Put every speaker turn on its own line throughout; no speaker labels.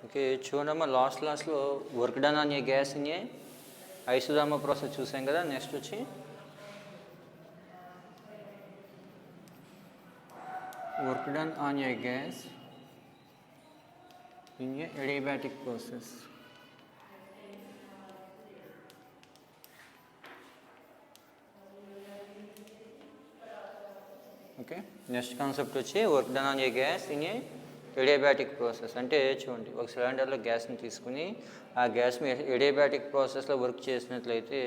Okay, చూడమ్మా last క్లాస్లో work done on a gas in a isothermal process చూసాం కదా. నెక్స్ట్ వచ్చి work done on a gas in a adiabatic process. Okay, next concept వచ్చి work done on a gas in a adiabatic process. అంటే చూడండి, ఒక సిలిండర్లో గ్యాస్ని తీసుకుని ఆ గ్యాస్ని ఎడియాబాటిక్ ప్రాసెస్లో వర్క్ చేసినట్లయితే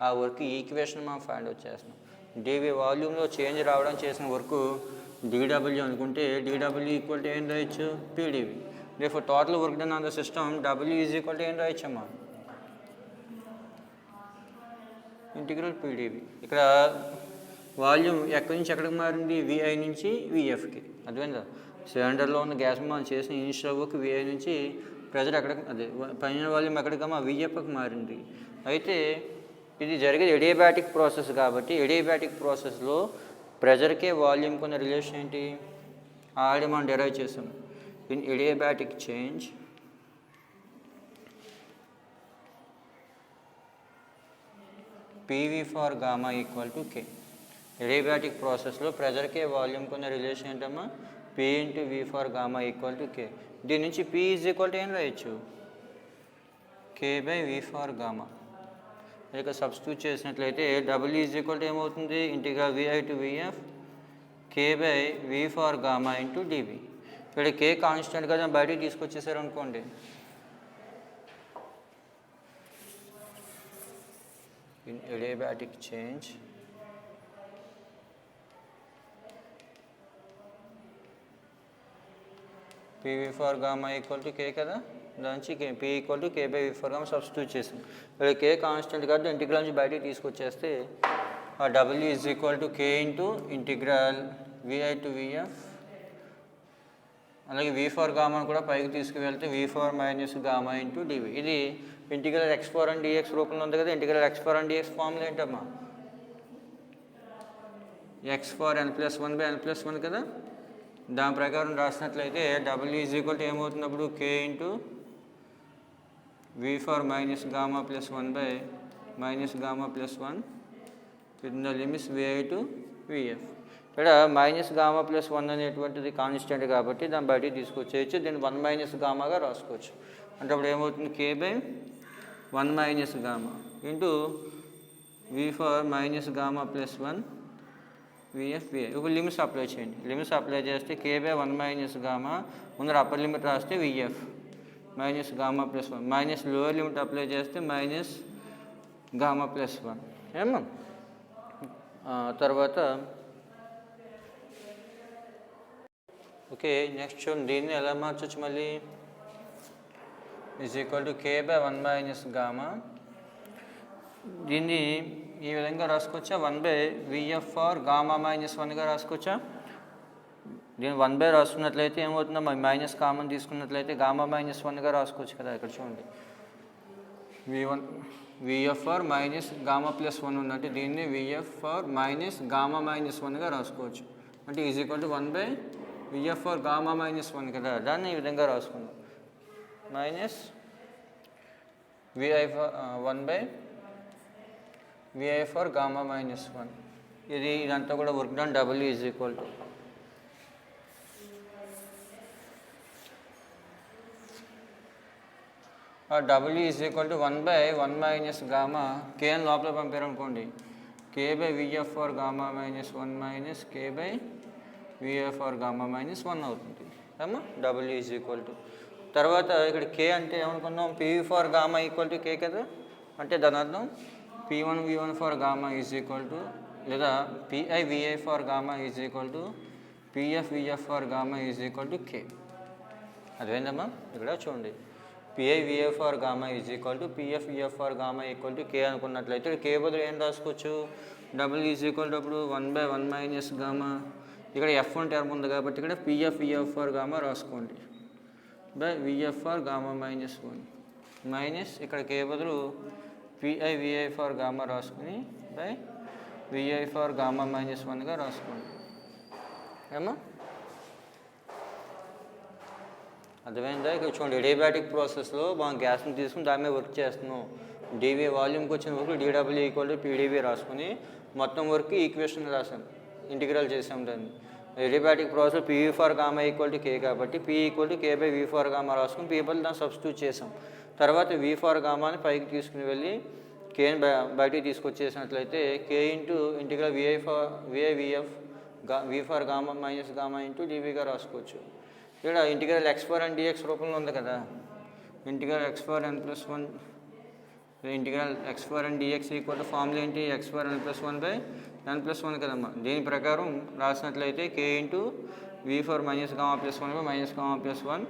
ఆ వర్క్ ఈక్వేషన్ మనం ఫైండ్ అవుట్ చేస్తున్నాం. డివి వాల్యూమ్లో చేంజ్ రావడం చేసిన వర్క్ డిడబ్ల్యూ అనుకుంటే డిడబ్ల్యూ ఈక్వల్ టు ఏం రాయొచ్చు, పీడివి. రేపు total work done on the system W is equal to ఏం రాయొచ్చమ్మా, ఇంటిగ్రల్ పీడివి. ఇక్కడ వాల్యూమ్ ఎక్కడి నుంచి ఎక్కడికి మారింది, విఐ నుంచి విఎఫ్కి. అర్థమైందా? సిలిండర్లో ఉన్న గ్యాస్ మనం చేసిన ఇనిషియల్ వర్క్ విఐ నుంచి ప్రెజర్ ఎక్కడికి, అదే పైన వాల్యూమ్ ఎక్కడికమ్మా విఎఫ్కి మారింది. అయితే ఇది జరిగేది ఎడియాబాటిక్ ప్రాసెస్ కాబట్టి ఎడియాబాటిక్ ప్రాసెస్లో ప్రెజర్కే వాల్యూమ్కి ఉన్న రిలేషన్ ఏంటి ఆల్రెడీ మనం డెరైవ్ చేసాం. In adiabatic change PV for gamma equal to K. Adiabatic ప్రాసెస్లో ప్రెజర్కే వాల్యూమ్కి ఉన్న రిలేషన్ ఏంటమ్మా, P into V for gamma equal to K. దీని నుంచి P ఈజ్ ఈక్వల్ టు ఏం రాయొచ్చు, K by V for gamma. ఇక సబ్స్టిట్యూట్ చేసినట్లయితే డబ్ల్యూ ఈజ్ ఈక్వల్ టు ఏమవుతుంది, integral VI to VF K by V for gamma into DV. ఇక్కడ K constant కదా బయటికి తీసుకొచ్చేసారు అనుకోండి. In adiabatic change PV for gamma equal to K కదా, దానికి P equal to K by V for gamma substitute చేసాం. ఇక్కడ K constant కాబట్టి integral నుంచి బయటికి తీసుకొచ్చేస్తే W is equal to K into integral VI to VF. అలాగే V for గామాను కూడా పైకి తీసుకువెళ్తే V for minus gamma into DV. ఇది integral X for and DX రూపంలో ఉంది కదా. Integral X for and DX formula ఏంటమ్మా, X for n+1 by n+1 కదా. దాని ప్రకారం రాసినట్లయితే W ఈజ్ ఈక్వల్ టు ఏమవుతున్నప్పుడు K into V for minus gamma plus 1 by minus gamma plus 1 with the limits VI to VF. ఇక్కడ minus gamma plus 1 అనేటువంటిది constant కాబట్టి దాన్ని బయటికి తీసుకొచ్చేయచ్చు. దీన్ని 1 మైనస్ గామాగా రాసుకోవచ్చు. అంటే అప్పుడు ఏమవుతుంది, K by 1 minus gamma into V for minus gamma plus 1 VF VI. ఇప్పుడు లిమిట్స్ అప్లై చేయండి. లిమిట్స్ అప్లై చేస్తే K బై 1 మైనస్ గామా ముందర అప్పర్ లిమిట్ రాస్తే VF minus gamma plus 1 minus lower limit apply చేస్తే మైనస్ గామా ప్లస్ 1 ఏమో. తర్వాత okay, next చూడండి, దీన్ని ఎలా మార్చొచ్చు మళ్ళీ, is equal to K by 1 minus gamma. దీన్ని ఈ విధంగా రాసుకోవచ్చా, 1 by VF for gamma minus 1గా రాసుకోవచ్చా. దీన్ని 1 బై రాసుకున్నట్లయితే ఏమవుతుందో మైనస్ కామన్ తీసుకున్నట్లయితే గామా మైనస్ 1గా రాసుకోవచ్చు కదా. ఇక్కడ చూడండి, VF for minus gamma plus 1 ఉన్నట్టు దీన్ని VF for minus gamma minus 1గా రాసుకోవచ్చు. అంటే is equal to 1 by VF for gamma minus 1 కదా. దాన్ని ఈ విధంగా రాసుకుందాం, minus VI for 1 by VI for gamma minus 1. ఇదంతా కూడా work done W is equal to W is equal to 1 by 1 minus gamma. K అని లోపల పంపారు అనుకోండి, K by VF for gamma minus 1 minus K by VF for gamma minus 1 అవుతుంది ఏమో. W is equal to తర్వాత ఇక్కడ K అంటే ఏమనుకున్నాం, PV for gamma equal to K కదా. అంటే దాని అర్థం P1 V1 for gamma is equal to, లేదా PI VI for gamma is equal to PF VF for gamma is equal to K. అదేంటమ్మా, ఇక్కడ చూడండి, PI VI for gamma is equal to PF VF for gamma equal to K అనుకున్నట్లయితే K బదులు ఏం రాసుకోవచ్చు, double is equal to అప్పుడు 1 by 1 minus gamma. ఇక్కడ F1 term ఉంది కాబట్టి ఇక్కడ PF VF ఫర్ గామా రాసుకోండి by VF for gamma minus 1 minus ఇక్కడ K బదులు PI VI ఫర్ గామా రాసుకుని by VI for gamma minus 1గా రాసుకోండి ఏమో. అర్థమైందా? ఇక్కడ చూడండి, ఎడియాబాటిక్ ప్రాసెస్లో మనం గ్యాస్ని తీసుకుని దాని మీద వర్క్ చేస్తున్నాం. డివి వాల్యూమ్కి వచ్చిన work DW equal to PDV రాసుకుని మొత్తం వర్క్ ఈక్వేషన్ రాసాం, ఇంటిగ్రల్ చేసాం దాన్ని. Adiabatic process PV for gamma equal to K కాబట్టి P equal to K by V for gamma రాసుకుని పీ బదులు దాన్ని సబ్స్టిట్యూట్ చేసాం. తర్వాత వి ఫర్ గామాని పైకి తీసుకుని వెళ్ళి కేని బయటికి తీసుకొచ్చేసినట్లయితే K into integral VI VF V for gamma minus gamma into డివిగా రాసుకోవచ్చు. ఇక్కడ integral X for and DX రూపంలో ఉంది కదా, integral X for N plus one integral X for and DX equal to formula ఏంటి, X for N plus one by N plus one కదమ్మా. దీని ప్రకారం రాసినట్లయితే K into V for minus gamma plus one by minus gamma plus one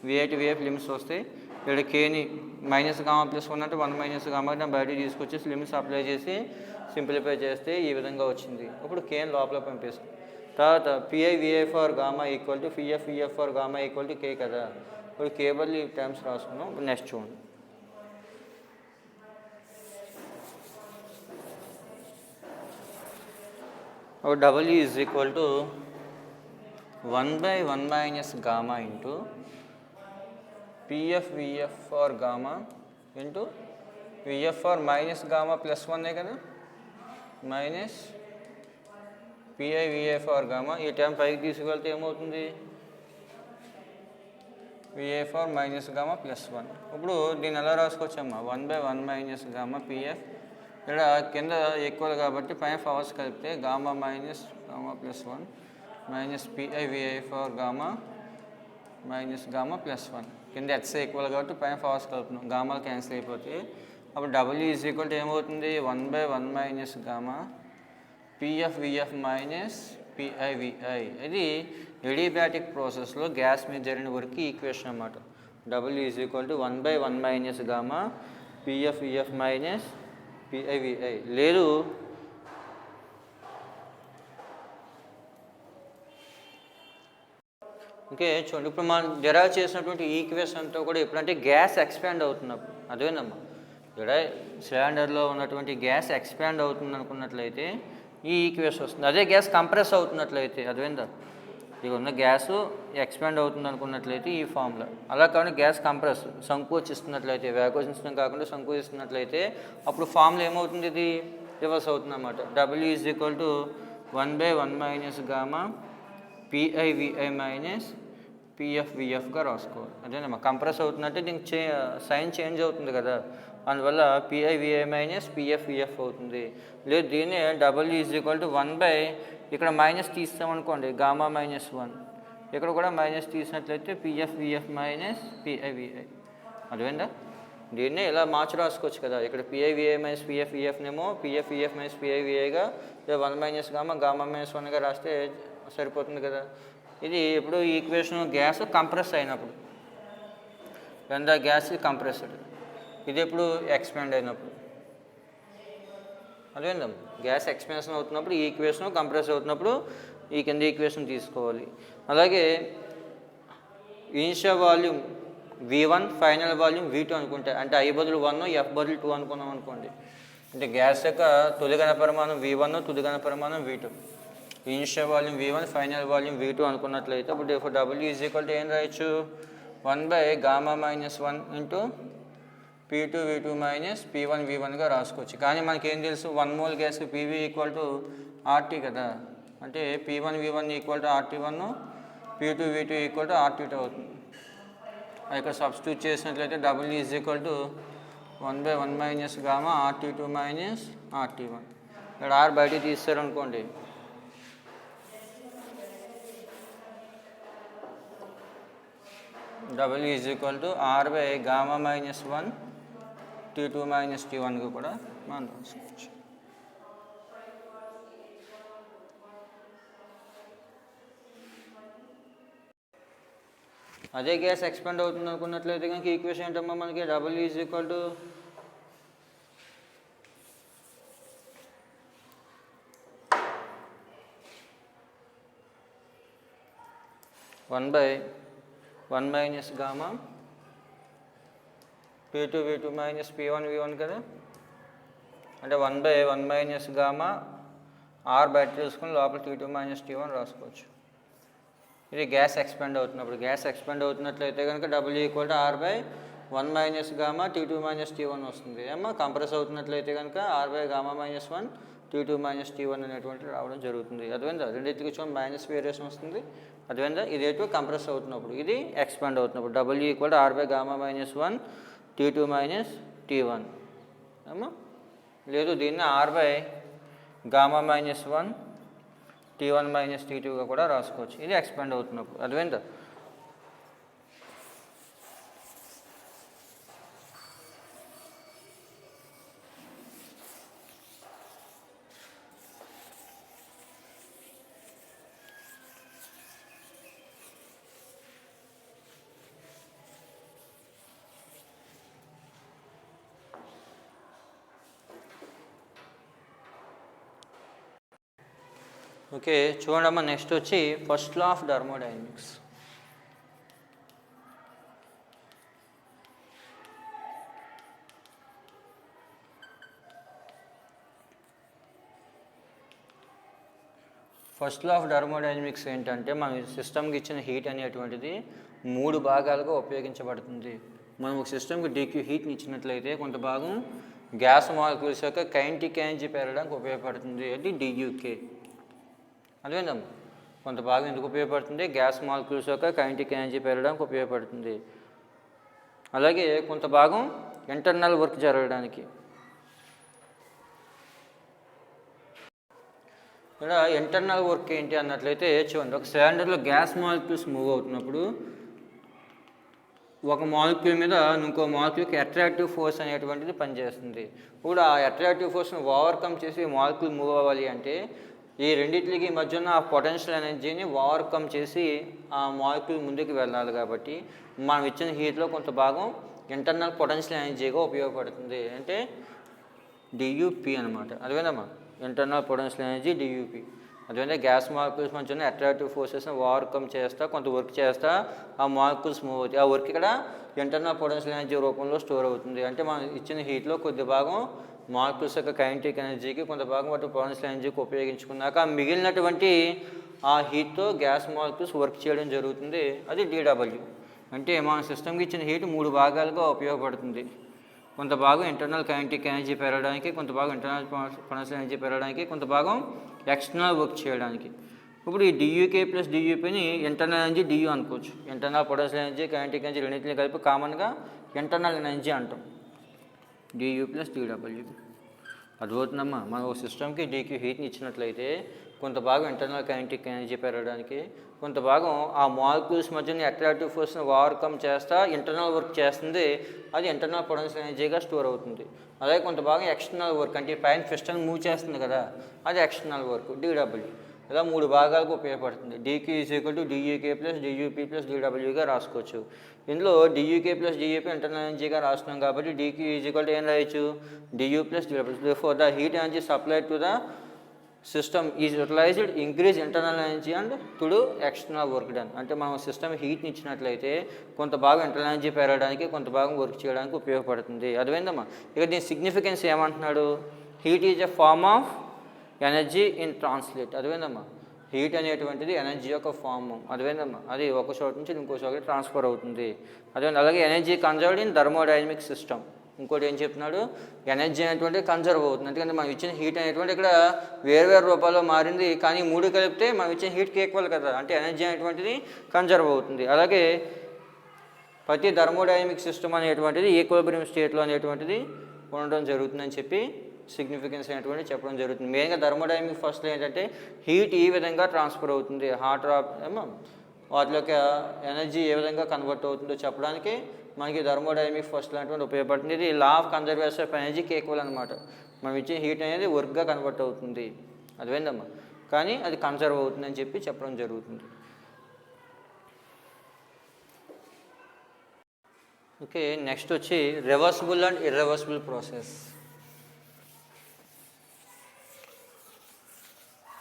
VI to VF limits వస్తాయి. ఇక్కడ కేని minus gamma plus one అంటే 1 minus gamma బయటకు తీసుకొచ్చేసి limits apply చేసి సింప్లిఫై చేస్తే ఈ విధంగా వచ్చింది. ఇప్పుడు కేని లోపల పంపిస్తాం. తర్వాత PI VI for gamma equal to PF VF for gamma equal to K కదా. ఇప్పుడు కే బదులు ఈ టర్మ్స్ రాసుకున్నాం. ఇప్పుడు నెక్స్ట్ చూడండి, W is equal to 1/1 minus gamma into PF VF for gamma into VF for minus gamma plus వన్నే కదా, minus PI VI for gamma. ఈ టర్మ్ పైకి తీసుకువెళ్తే ఏమవుతుంది, VI for minus gamma plus one. ఇప్పుడు దీన్ని ఎలా రాసుకోవచ్చమ్మా, 1/1 మైనస్ గామా పిఎఫ్, ఇక్కడ కింద ఈక్వల్ కాబట్టి పైన పవర్స్ కలిపితే gamma minus gamma plus one minus PI VI for gamma minus gamma plus one. కింద ఎక్స్ ఈక్వల్ కాబట్టి పైన పవర్స్ కలుపుతున్నాం, గామాలు క్యాన్సిల్ అయిపోతాయి. అప్పుడు డబ్ల్యూ ఈజ్ ఈక్వల్ టు ఏమవుతుంది, 1/1 minus gamma PF VF minus PI VI. ఇది ఎడియాబాటిక్ ప్రాసెస్లో gas మీద జరిగిన వరకు ఈక్వేషన్ అన్నమాట. W is equal to 1/1 minus gamma PF VF minus PI VI. లేదు ఓకే చూడండి, ఇప్పుడు మనం డెరైవ్ చేసినటువంటి ఈక్వేషన్ అంతా కూడా ఎప్పుడంటే గ్యాస్ ఎక్స్పాండ్ అవుతున్నప్పుడు, అదేనమ్మా ఇక్కడ సిలిండర్లో ఉన్నటువంటి గ్యాస్ ఎక్స్పాండ్ అవుతుంది అనుకున్నట్లయితే ఈ ఈక్వేషన్ వస్తుంది. అదే గ్యాస్ కంప్రెస్ అవుతున్నట్లయితే, అదేందా ఇక ఉన్న గ్యాస్ ఎక్స్పాండ్ అవుతుంది అనుకున్నట్లయితే ఈ ఫామ్లో, అలా కాకుండా గ్యాస్ కంప్రెస్ సంకోచిస్తున్నట్లయితే, వ్యాకోచించడం కాకుండా సంకోచిస్తున్నట్లయితే అప్పుడు ఫామ్లో ఏమవుతుంది, ఇది రివర్స్ అవుతుంది అన్నమాట. W is equal to 1/1 minus gamma PI VI minus PF విఎఫ్గా రాసుకోవాలి. అదేనమ్మా కంప్రెస్ అవుతుందంటే దీనికి సైన్ చేంజ్ అవుతుంది కదా, అందువల్ల PI VI minus PF VF అవుతుంది. లేదు దీన్ని డబ్ల్యూ ఈజ్ ఈక్వల్ టు 1/, ఇక్కడ మైనస్ తీస్తామనుకోండి గామా మైనస్ 1, ఇక్కడ కూడా మైనస్ తీసినట్లయితే PF VF minus PI VI. అదేందా దీన్నే ఇలా మార్చి రాసుకోవచ్చు కదా, ఇక్కడ పిఐ విఐ మైనస్ పిఎఫ్ విఎఫ్నేమో పిఎఫ్ విఎఫ్ మైనస్ పిఐ విఐగా 1 మైనస్ గామా గామా మైనస్ 1గా రాస్తే సరిపోతుంది కదా. ఇది ఎప్పుడు ఈక్వేషన్ గ్యాస్ కంప్రెస్ అయినప్పుడు, when the gas is compressed. ఇది ఎప్పుడు ఎక్స్పాండ్ అయినప్పుడు, అదేందా గ్యాస్ ఎక్స్పాన్షన్ అవుతున్నప్పుడు ఈ ఈక్వేషన్ కంప్రెస్ అవుతున్నప్పుడు ఈ కింద ఈక్వేషన్ తీసుకోవాలి. అలాగే initial volume V1 final volume V2 అనుకుంటే, అంటే I బదులు 1 F బదులు 2 అనుకున్నాం అనుకోండి, అంటే గ్యాస్ యొక్క తొలి ఘన పరిమాణం V1 తుది ఘన పరిమాణం V2, initial volume V1 final volume V2 అనుకున్నట్లయితే అప్పుడు డబ్ల్యూ ఈజ్ ఈక్వల్ టు ఏం రాయొచ్చు, 1/గామా minus 1 into P2 V2 minus P1 V1గా రాసుకోవచ్చు. కానీ మనకేం తెలుసు 1 mole gas PV equal to RT కదా, అంటే P1 V1 equal to RT1, P2 V2 equal to RT2 అవుతుంది. ఇక్కడ సబ్స్టిట్యూట్ చేసినట్లయితే W is equal to 1/1 minus gamma RT2 minus RT1. ఇక్కడ R బయటికి తీస్తారనుకోండి, డబ్ల్యూ ఈజ్ ఈక్వల్ టు R/గామా minus 1 T2 మైనస్ T1గా కూడా మనం రాసుకోవచ్చు. అదే గ్యాస్ ఎక్స్పాండ్ అవుతుంది అనుకున్నట్లయితే కనుక ఈక్వేషన్ ఏంటమ్మా మనకి, W is equal to (1/1 minus gamma P2 V2 minus P1 V1 కదా, అంటే 1/1 మైనస్ గామా R బయట తీసుకుని లోపల T2 మైనస్ T1 రాసుకోవచ్చు. ఇది గ్యాస్ ఎక్స్పాండ్ అవుతున్నప్పుడు. గ్యాస్ ఎక్స్పాండ్ అవుతున్నట్లయితే కనుక W equal to R by 1 minus gamma T2 minus T1 వస్తుంది. ఏమో కంప్రెస్ అవుతున్నట్లయితే కనుక R by gamma minus 1 T2 minus T1 అనేటువంటి రావడం జరుగుతుంది. అదేవిధంగా రెండింటికి చూడండి మైనస్ వేరియేషన్ వస్తుంది. అదేవిధంగా ఇది ఎటు కంప్రెస్ అవుతున్నప్పుడు, ఇది ఎక్స్పాండ్ అవుతున్నప్పుడు W equal to R by gamma minus 1 T2 minus T1 ఏమో, లేదు దీన్ని R by gamma minus 1 T1 minus T2గా కూడా రాసుకోవచ్చు. ఇది ఎక్స్పాండ్ అవుతున్నప్పుడు. అదేవిధంగా ఓకే చూడమ్మా, నెక్స్ట్ వచ్చి first law of thermodynamics. First law of thermodynamics ఏంటంటే మన సిస్టమ్కి ఇచ్చిన హీట్ అనేటువంటిది 3 భాగాలుగా ఉపయోగించబడుతుంది. మనం ఒక సిస్టమ్కి డీక్యూ హీట్ని ఇచ్చినట్లయితే కొంత భాగం గ్యాస్ మాలిక్యూల్స్ యొక్క కైనెటిక్ ఎనర్జీ పెరగడానికి ఉపయోగపడుతుంది, అది DUK. అదేవిధంగా కొంత భాగం ఎందుకు ఉపయోగపడుతుంది, గ్యాస్ మాలిక్యూల్స్ యొక్క కైనెటిక్ ఎనర్జీ పెరగడానికి ఉపయోగపడుతుంది. అలాగే కొంత భాగం ఇంటర్నల్ వర్క్ జరగడానికి. ఇక్కడ ఇంటర్నల్ వర్క్ ఏంటి అన్నట్లయితే చూడండి, ఒక సిలిండర్లో గ్యాస్ మాలిక్యూల్స్ మూవ్ అవుతున్నప్పుడు ఒక మాలిక్యూల్ మీద ఇంకో మాలిక్యూల్కి అట్రాక్టివ్ ఫోర్స్ అనేటువంటిది పనిచేస్తుంది. ఇప్పుడు ఆ అట్రాక్టివ్ ఫోర్స్ని ఓవర్కమ్ చేసి మాలిక్యూల్ మూవ్ అవ్వాలి అంటే ఈ రెండింటికి మధ్య ఉన్న ఆ పొటెన్షియల్ ఎనర్జీని ఓవర్కమ్ చేసి ఆ మాలిక్యూల్ ముందుకు వెళ్ళాలి. కాబట్టి మనం ఇచ్చిన హీట్లో కొంత భాగం ఇంటర్నల్ పొటెన్షియల్ ఎనర్జీగా ఉపయోగపడుతుంది, అంటే DUP అనమాట. అదేవిధమ్మా ఇంటర్నల్ పొటెన్షియల్ ఎనర్జీ DUP. అదేవిధంగా గ్యాస్ మాలిక్యూల్స్ మధ్య ఉన్న అట్రాక్టివ్ ఫోర్సెస్ని ఓవర్కమ్ చేస్తా కొంత వర్క్ చేస్తా ఆ మాలిక్యూల్స్ మూవ్ అవుతాయి. ఆ వర్క్ ఇక్కడ ఇంటర్నల్ పొటెన్షియల్ ఎనర్జీ రూపంలో స్టోర్ అవుతుంది. అంటే మనం ఇచ్చిన హీట్లో కొద్ది భాగం మాలిక్యూల్స్ యొక్క కైనెటిక్ ఎనర్జీకి, కొంత భాగం వాటి పొటెన్షియల్ ఎనర్జీకి ఉపయోగించుకున్నాక మిగిలినటువంటి ఆ హీట్తో గ్యాస్ మాలిక్యూల్స్ వర్క్ చేయడం జరుగుతుంది, అది DW. అంటే మన సిస్టమ్కి ఇచ్చిన హీట్ 3 భాగాలుగా ఉపయోగపడుతుంది. కొంత భాగం ఇంటర్నల్ కైనెటిక్ ఎనర్జీ పెరగడానికి, కొంత భాగం ఇంటర్నల్ పొటెన్షియల్ ఎనర్జీ పెరగడానికి, కొంత భాగం ఎక్స్టర్నల్ వర్క్ చేయడానికి. ఇప్పుడు ఈ DUK ప్లస్ DUPని ఇంటర్నల్ ఎనర్జీ DU అనుకోవచ్చు. Internal potential energy, kinetic energy రెండింటిని కలిపి కామన్గా ఇంటర్నల్ ఎనర్జీ అంటాం, DU ప్లస్ DW. అర్థమవుతుందమ్మా, మనం ఒక సిస్టమ్కి డీక్యూ హీట్ని ఇచ్చినట్లయితే కొంత భాగం ఇంటర్నల్ కైనెటిక్ ఎనర్జీ పెరగడానికి, కొంత భాగం ఆ మాలిక్యూల్స్ మధ్యన అట్రాక్టివ్ ఫోర్స్ని ఓవర్కమ్ చేస్తా ఇంటర్నల్ వర్క్ చేస్తుంది, అది ఇంటర్నల్ పొటెన్షియల్ ఎనర్జీగా స్టోర్ అవుతుంది. అలాగే కొంత భాగం ఎక్స్టర్నల్ వర్క్, అంటే పైన పిస్టన్ మూవ్ చేస్తుంది కదా, అది ఎక్స్టర్నల్ వర్క్ DW. ఇలా 3 భాగాలకు ఉపయోగపడుతుంది. DQ is equal to DUK plus DUP plus DWగా రాసుకోవచ్చు. ఇందులో DUK ప్లస్ DUP ఇంటర్నల్ ఎనర్జీగా రాస్తున్నాం కాబట్టి DQ ఈజ్ ఈక్వల్ టు ఏం రాయొచ్చు, DU plus DW. For the heat energy supplied to the system is utilised increase internal energy and to do external work done. అంటే మనం సిస్టమ్ హీట్ని ఇచ్చినట్లయితే కొంత భాగం ఇంటర్నల్ ఎనర్జీ పెరగడానికి, కొంత భాగం వర్క్ చేయడానికి ఉపయోగపడుతుంది. అదేవిధమ్మా ఇక దీని సిగ్నిఫికెన్స్ ఏమంటున్నాడు, heat is a form of energy in translate. అదేవిధమ్మా హీట్ అనేటువంటిది ఎనర్జీ యొక్క ఫామ్. అదేవిధమ్మా అది ఒక చోట నుంచి ఇంకో చోట ట్రాన్స్ఫర్ అవుతుంది. అదేవిధంగా అలాగే energy conserved in thermodynamic system. ఇంకోటి ఏం చెప్తున్నాడు, ఎనర్జీ అనేటువంటి కన్జర్వ్ అవుతుంది. ఎందుకంటే మనం ఇచ్చిన హీట్ అనేటువంటి ఇక్కడ వేరు రూపాల్లో మారింది, కానీ 3 కలిపితే మనం ఇచ్చిన హీట్కి ఈక్వల్ కదా, అంటే ఎనర్జీ అనేటువంటిది కన్జర్వ్ అవుతుంది. అలాగే ప్రతి థర్మోడైనమిక్ సిస్టమ్ అనేటువంటిది ఈక్విలిబ్రియం స్టేట్లో అనేటువంటిది ఉండడం జరుగుతుందని చెప్పి సిగ్నిఫికెన్స్ అనేటువంటి చెప్పడం జరుగుతుంది. మెయిన్గా థర్మోడైనమిక్ ఫస్ట్లో ఏంటంటే హీట్ ఈ విధంగా ట్రాన్స్ఫర్ అవుతుంది, హాట్ ఏమో వాటిలోకి ఎనర్జీ ఏ విధంగా కన్వర్ట్ అవుతుందో చెప్పడానికి మనకి థర్మోడైనమిక్ ఫస్ట్ లాంటివి ఉపయోగపడుతుంది. ఇది లా ఆఫ్ కన్జర్వేషన్ ఆఫ్ ఎనర్జీకి ఈక్వల్ అనమాట. మనం ఇచ్చే హీట్ అనేది వర్క్గా కన్వర్ట్ అవుతుంది, అదేందమ్మా, కానీ అది కన్సర్వ్ అవుతుంది అని చెప్పి చెప్పడం జరుగుతుంది. ఓకే, నెక్స్ట్ వచ్చి రివర్సిబుల్ అండ్ ఇర్రివర్సిబుల్ ప్రాసెస్.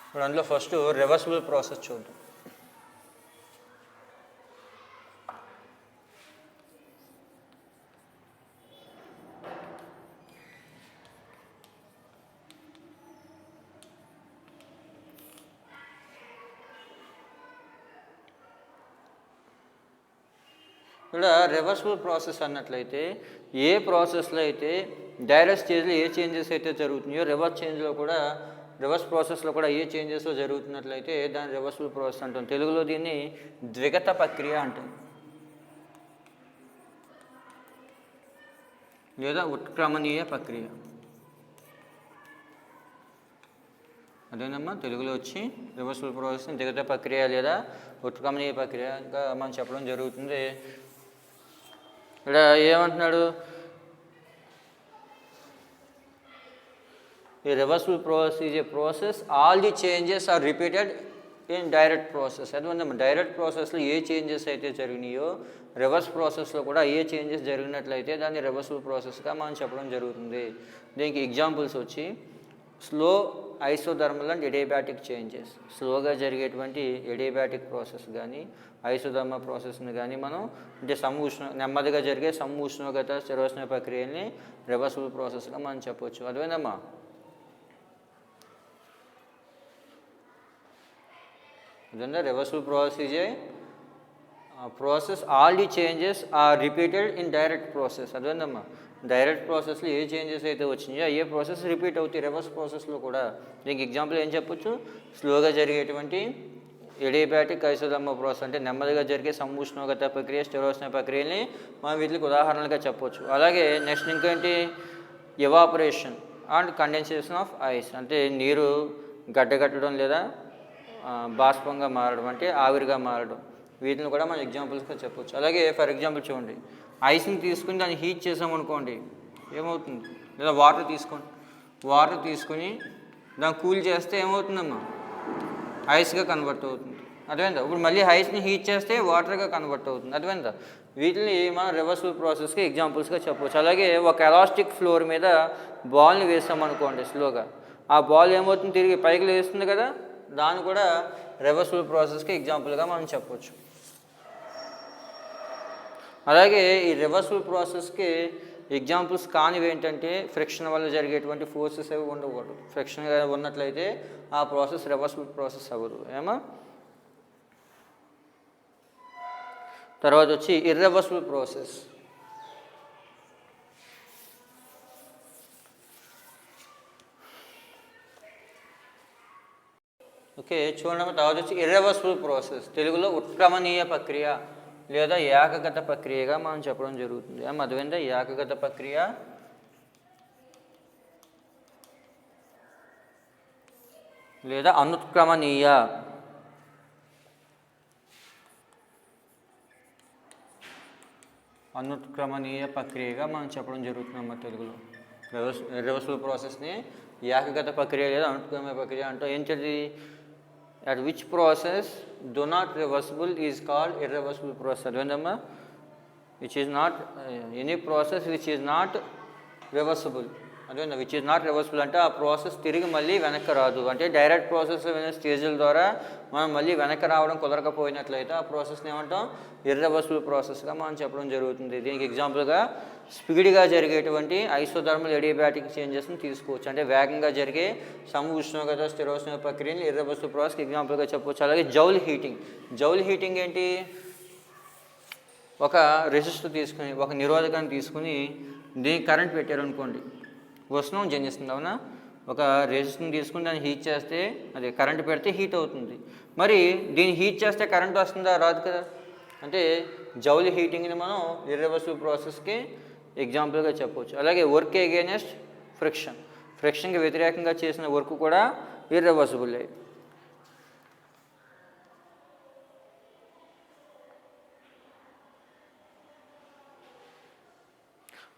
ఇప్పుడు అందులో ఫస్ట్ రివర్సిబుల్ ప్రాసెస్ చూద్దాం. ఇక్కడ రివర్సిబుల్ ప్రాసెస్ అన్నట్లయితే ఏ ప్రాసెస్లో అయితే డైరెక్ట్ స్టేజ్లో ఏ చేంజెస్ అయితే జరుగుతున్నాయో రివర్స్ ప్రాసెస్లో కూడా ఏ చేంజెస్ జరుగుతున్నట్లయితే దాన్ని రివర్సిబుల్ ప్రాసెస్ అంటాం. తెలుగులో దీన్ని ద్విగత ప్రక్రియ అంటాం లేదా ఉత్క్రమణీయ ప్రక్రియ. అదేనమ్మా తెలుగులో వచ్చి రివర్సిబుల్ ప్రాసెస్ ద్విగత ప్రక్రియ లేదా ఉత్క్రమణీయ ప్రక్రియగా మనం చెప్పడం జరుగుతుంది. ఇక్కడ ఏమంటున్నాడు, ఈ reversible process is a process all the changes are repeated in direct process. అదేవిధంగా డైరెక్ట్ ప్రాసెస్లో ఏ చేంజెస్ అయితే జరిగినాయో రివర్స్ ప్రాసెస్లో కూడా ఏ చేంజెస్ జరిగినట్లయితే దాన్ని రివర్సిబుల్ ప్రాసెస్గా మనం చెప్పడం జరుగుతుంది. దీనికి ఎగ్జాంపుల్స్ వచ్చి slow isothermal and adiabatic changes. స్లోగా జరిగేటువంటి ఎడియాబాటిక్ ప్రాసెస్ కానీ ఐసోథర్మల్ ప్రాసెస్ని కానీ మనం అంటే నెమ్మదిగా జరిగే ఉష్ణోగ్రత స్థిరోష్ణ ప్రక్రియని రివర్సిబుల్ ప్రాసెస్గా మనం చెప్పవచ్చు. అదేవిధమ్మా అదే reversible process is a process all the changes are repeated in direct process. అదేవిధమ్మా డైరెక్ట్ ప్రాసెస్లో ఏ చేంజెస్ అయితే వచ్చినాయో ఏ ప్రాసెస్ రిపీట్ అవుతాయి రివర్స్ ప్రాసెస్లో కూడా. దీనికి ఎగ్జాంపుల్ ఏం చెప్పొచ్చు, స్లోగా జరిగేటువంటి ఎడియాబాటిక్ ఐసోథర్మల్ ప్రాసెస్ అంటే నెమ్మదిగా జరిగే ఉష్ణోగ్రత ప్రక్రియ స్థిరోష్ణ ప్రక్రియని మనం వీటికి ఉదాహరణలుగా చెప్పవచ్చు. అలాగే నెక్స్ట్ ఇంకేంటి, evaporation and condensation of ice అంటే నీరు గడ్డగట్టడం లేదా బాష్పంగా మారడం అంటే ఆవిరిగా మారడం, వీటిని కూడా మనం ఎగ్జాంపుల్స్గా చెప్పవచ్చు. అలాగే ఫర్ ఎగ్జాంపుల్ చూడండి, ఐస్ని తీసుకుని దాన్ని హీట్ చేసామనుకోండి ఏమవుతుంది, లేదా వాటర్ తీసుకొని దాన్ని కూల్ చేస్తే ఏమవుతుందమ్మా, ఐస్గా కన్వర్ట్ అవుతుంది. అర్థమైందా? ఇప్పుడు మళ్ళీ ఐస్ని హీట్ చేస్తే వాటర్గా కన్వర్ట్ అవుతుంది. అర్థమైందా? వీటిని మనం రివర్సిబుల్ ప్రాసెస్కి ఎగ్జాంపుల్స్గా చెప్పవచ్చు. అలాగే ఒక ఎలాస్టిక్ ఫ్లోర్ మీద బాల్ని వేసామనుకోండి స్లోగా, ఆ బాల్ ఏమవుతుంది, తిరిగి పైకి లేస్తుంది కదా, దాన్ని కూడా రివర్సిబుల్ ప్రాసెస్కి ఎగ్జాంపుల్గా మనం చెప్పవచ్చు. అలాగే ఈ రివర్సిబుల్ ప్రాసెస్కి ఎగ్జాంపుల్స్ కానివి ఏంటంటే ఫ్రిక్షన్ వల్ల జరిగేటువంటి ఫోర్సెస్ అవి ఉండకూడదు. ఫ్రిక్షన్ ఉన్నట్లయితే ఆ ప్రాసెస్ రివర్సిబుల్ ప్రాసెస్ అవ్వదు. ఏమా తర్వాత వచ్చి ఇర్రివర్సిబుల్ ప్రాసెస్. ఓకే చూడండి, తర్వాత వచ్చి ఇర్రివర్సిబుల్ ప్రాసెస్ తెలుగులో ఉత్క్రమణీయ ప్రక్రియ లేదా ఏకగత ప్రక్రియగా మనం చెప్పడం జరుగుతుంది. అదేవిధంగా ఏకగత ప్రక్రియ లేదా అనుత్క్రమణీయ ప్రక్రియగా మనం చెప్పడం జరుగుతుంది తెలుగులో. రివర్సిబుల్ ప్రాసెస్ని ఏకగత ప్రక్రియ లేదా అనుత్క్రమణీయ ప్రక్రియ అంటే ఏంటది, at which process do not reversible is called irreversible process. Advendamma which is not any process which is not reversible. Advenda which is not reversible ante aa process tirigi malli venakku raadu ante direct process lo vena stage la dwara మనం మళ్ళీ వెనక్కి రావడం కుదరకపోయినట్లయితే ఆ ప్రాసెస్ని ఏమంటాం, irreversible ప్రాసెస్గా మనం చెప్పడం జరుగుతుంది. దీనికి ఎగ్జాంపుల్గా స్పీడ్గా జరిగేటువంటి ఐసోథర్మల్ ఎడియాబాటిక్ చేంజెస్ని తీసుకోవచ్చు. అంటే వేగంగా జరిగే ఉష్ణోగ్రత స్థిరోష్ణ ప్రక్రియని ఇర్రివర్సిబుల్ ప్రాసెస్కి ఎగ్జాంపుల్గా చెప్పవచ్చు. అలాగే జౌల్ హీటింగ్ ఏంటి, ఒక రెసిస్టర్ తీసుకుని ఒక నిరోధకాన్ని తీసుకుని దీనికి కరెంట్ పెట్టారనుకోండి, ఉష్ణం జనిస్తుంది. అవునా, ఒక రెసిస్టర్ని తీసుకుని దాన్ని హీట్ చేస్తే అదే కరెంట్ పెడితే హీట్ అవుతుంది. మరి దీన్ని హీట్ చేస్తే కరెంట్ వస్తుందా, రాదు కదా. అంటే జౌల్ హీటింగ్ని మనం ఇర్రివర్సిబుల్ ప్రాసెస్కి ఎగ్జాంపుల్గా చెప్పవచ్చు. అలాగే వర్క్ అగైనెస్ట్ ఫ్రిక్షన్కి వ్యతిరేకంగా చేసిన వర్క్ కూడా ఇర్రివర్సిబుల్.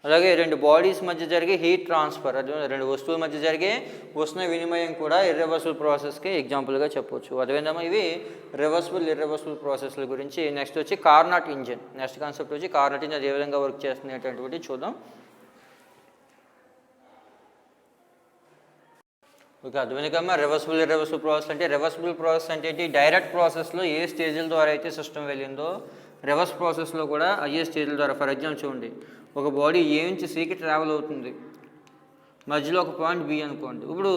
అలాగే రెండు బాడీస్ మధ్య జరిగే హీట్ ట్రాన్స్ఫర్, అది రెండు వస్తువుల మధ్య జరిగే ఉష్ణ వినిమయం కూడా ఇర్రివర్సిబుల్ ప్రాసెస్కి ఎగ్జాంపుల్గా చెప్పవచ్చు. అదేవిధంగా ఇవి ఇర్రివర్సిబుల్ ప్రాసెస్ల గురించి. నెక్స్ట్ వచ్చి కార్నాట్ ఇంజిన్. నెక్స్ట్ కాన్సెప్ట్ వచ్చి కార్నాట్ ఇంజిన్ అది ఏ విధంగా వర్క్ చేస్తున్నటువంటి చూద్దాం. ఓకే, అదేవిధంగా ఇర్రివర్సిబుల్ ప్రాసెస్ అంటే ఏంటి, డైరెక్ట్ ప్రాసెస్లో ఏ స్టేజ్ల ద్వారా అయితే సిస్టమ్ వెళ్ళిందో రివర్స్ ప్రాసెస్లో కూడా అయ్యే స్టేజ్ల ద్వారా. ఫర్ ఎగ్జాంపుల్ చూడండి, ఒక బాడీ ఏ నుంచి సికి ట్రావెల్ అవుతుంది, మధ్యలో ఒక పాయింట్ బి అనుకోండి. ఇప్పుడు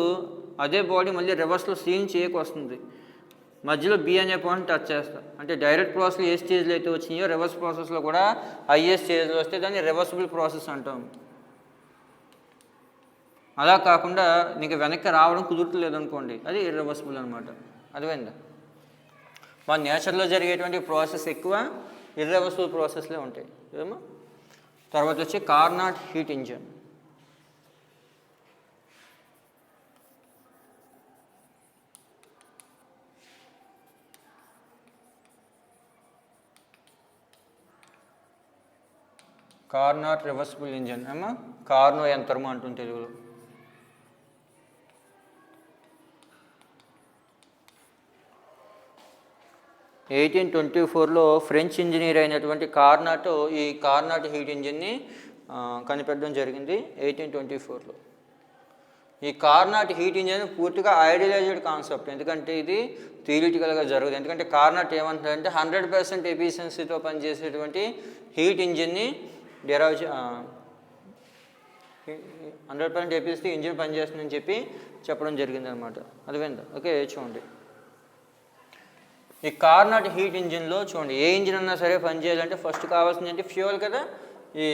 అదే బాడీ మళ్ళీ రివర్స్లో సి నుంచి ఏకి వస్తుంది. మధ్యలో బి అనే పాయింట్ టచ్ చేస్తా. అంటే డైరెక్ట్ ప్రాసెస్లో ఏ స్టేజ్లో అయితే వచ్చినాయో రివర్స్ ప్రాసెస్లో కూడా అయ్యే స్టేజ్లో వస్తే దాన్ని రివర్సిబుల్ ప్రాసెస్ అంటాం. అలా కాకుండా నీకు వెనక్కి రావడం కుదురుతలేదు అనుకోండి, అది ఇర్రివర్సిబుల్ అనమాట. అర్థమైందా? మన నేచర్లో జరిగేటువంటి ప్రాసెస్ ఎక్కువ ఇర్రివర్సిబుల్ ప్రాసెస్లే ఉంటాయి ఏమో. తర్వాత వచ్చి Carnot heat engine. Carnot reversible engine ఏమో, కార్నో యంత్రము అంటుంది తెలుగులో. ఎయిటీన్ 1824లో ఫ్రెంచ్ ఇంజనీర్ అయినటువంటి కార్నాట్ ఈ కార్నాట్ హీట్ ఇంజిన్ని కనిపెట్టడం జరిగింది 1824లో. ఈ కార్నాట్ హీట్ ఇంజిన్ పూర్తిగా ఐడియలైజ్డ్ కాన్సెప్ట్, ఎందుకంటే ఇది థియరిటికల్గా జరగదు. ఎందుకంటే కార్నాట్ ఏమంటారంటే 100% ఎఫిషియన్సీతో పనిచేసేటువంటి హీట్ ఇంజిన్ని డెరైవ్ 100% ఎఫిషియన్సీ ఇంజిన్ పనిచేస్తుందని చెప్పి చెప్పడం జరిగింది అనమాట. అర్థమైందా? ఓకే, చూడండి ఈ కార్నాట్ హీట్ ఇంజిన్లో చూడండి, ఏ ఇంజిన్ అన్నా సరే పనిచేయాలంటే ఫస్ట్ కావాల్సింది ఏంటి? ఫ్యూయల్ కదా. ఈ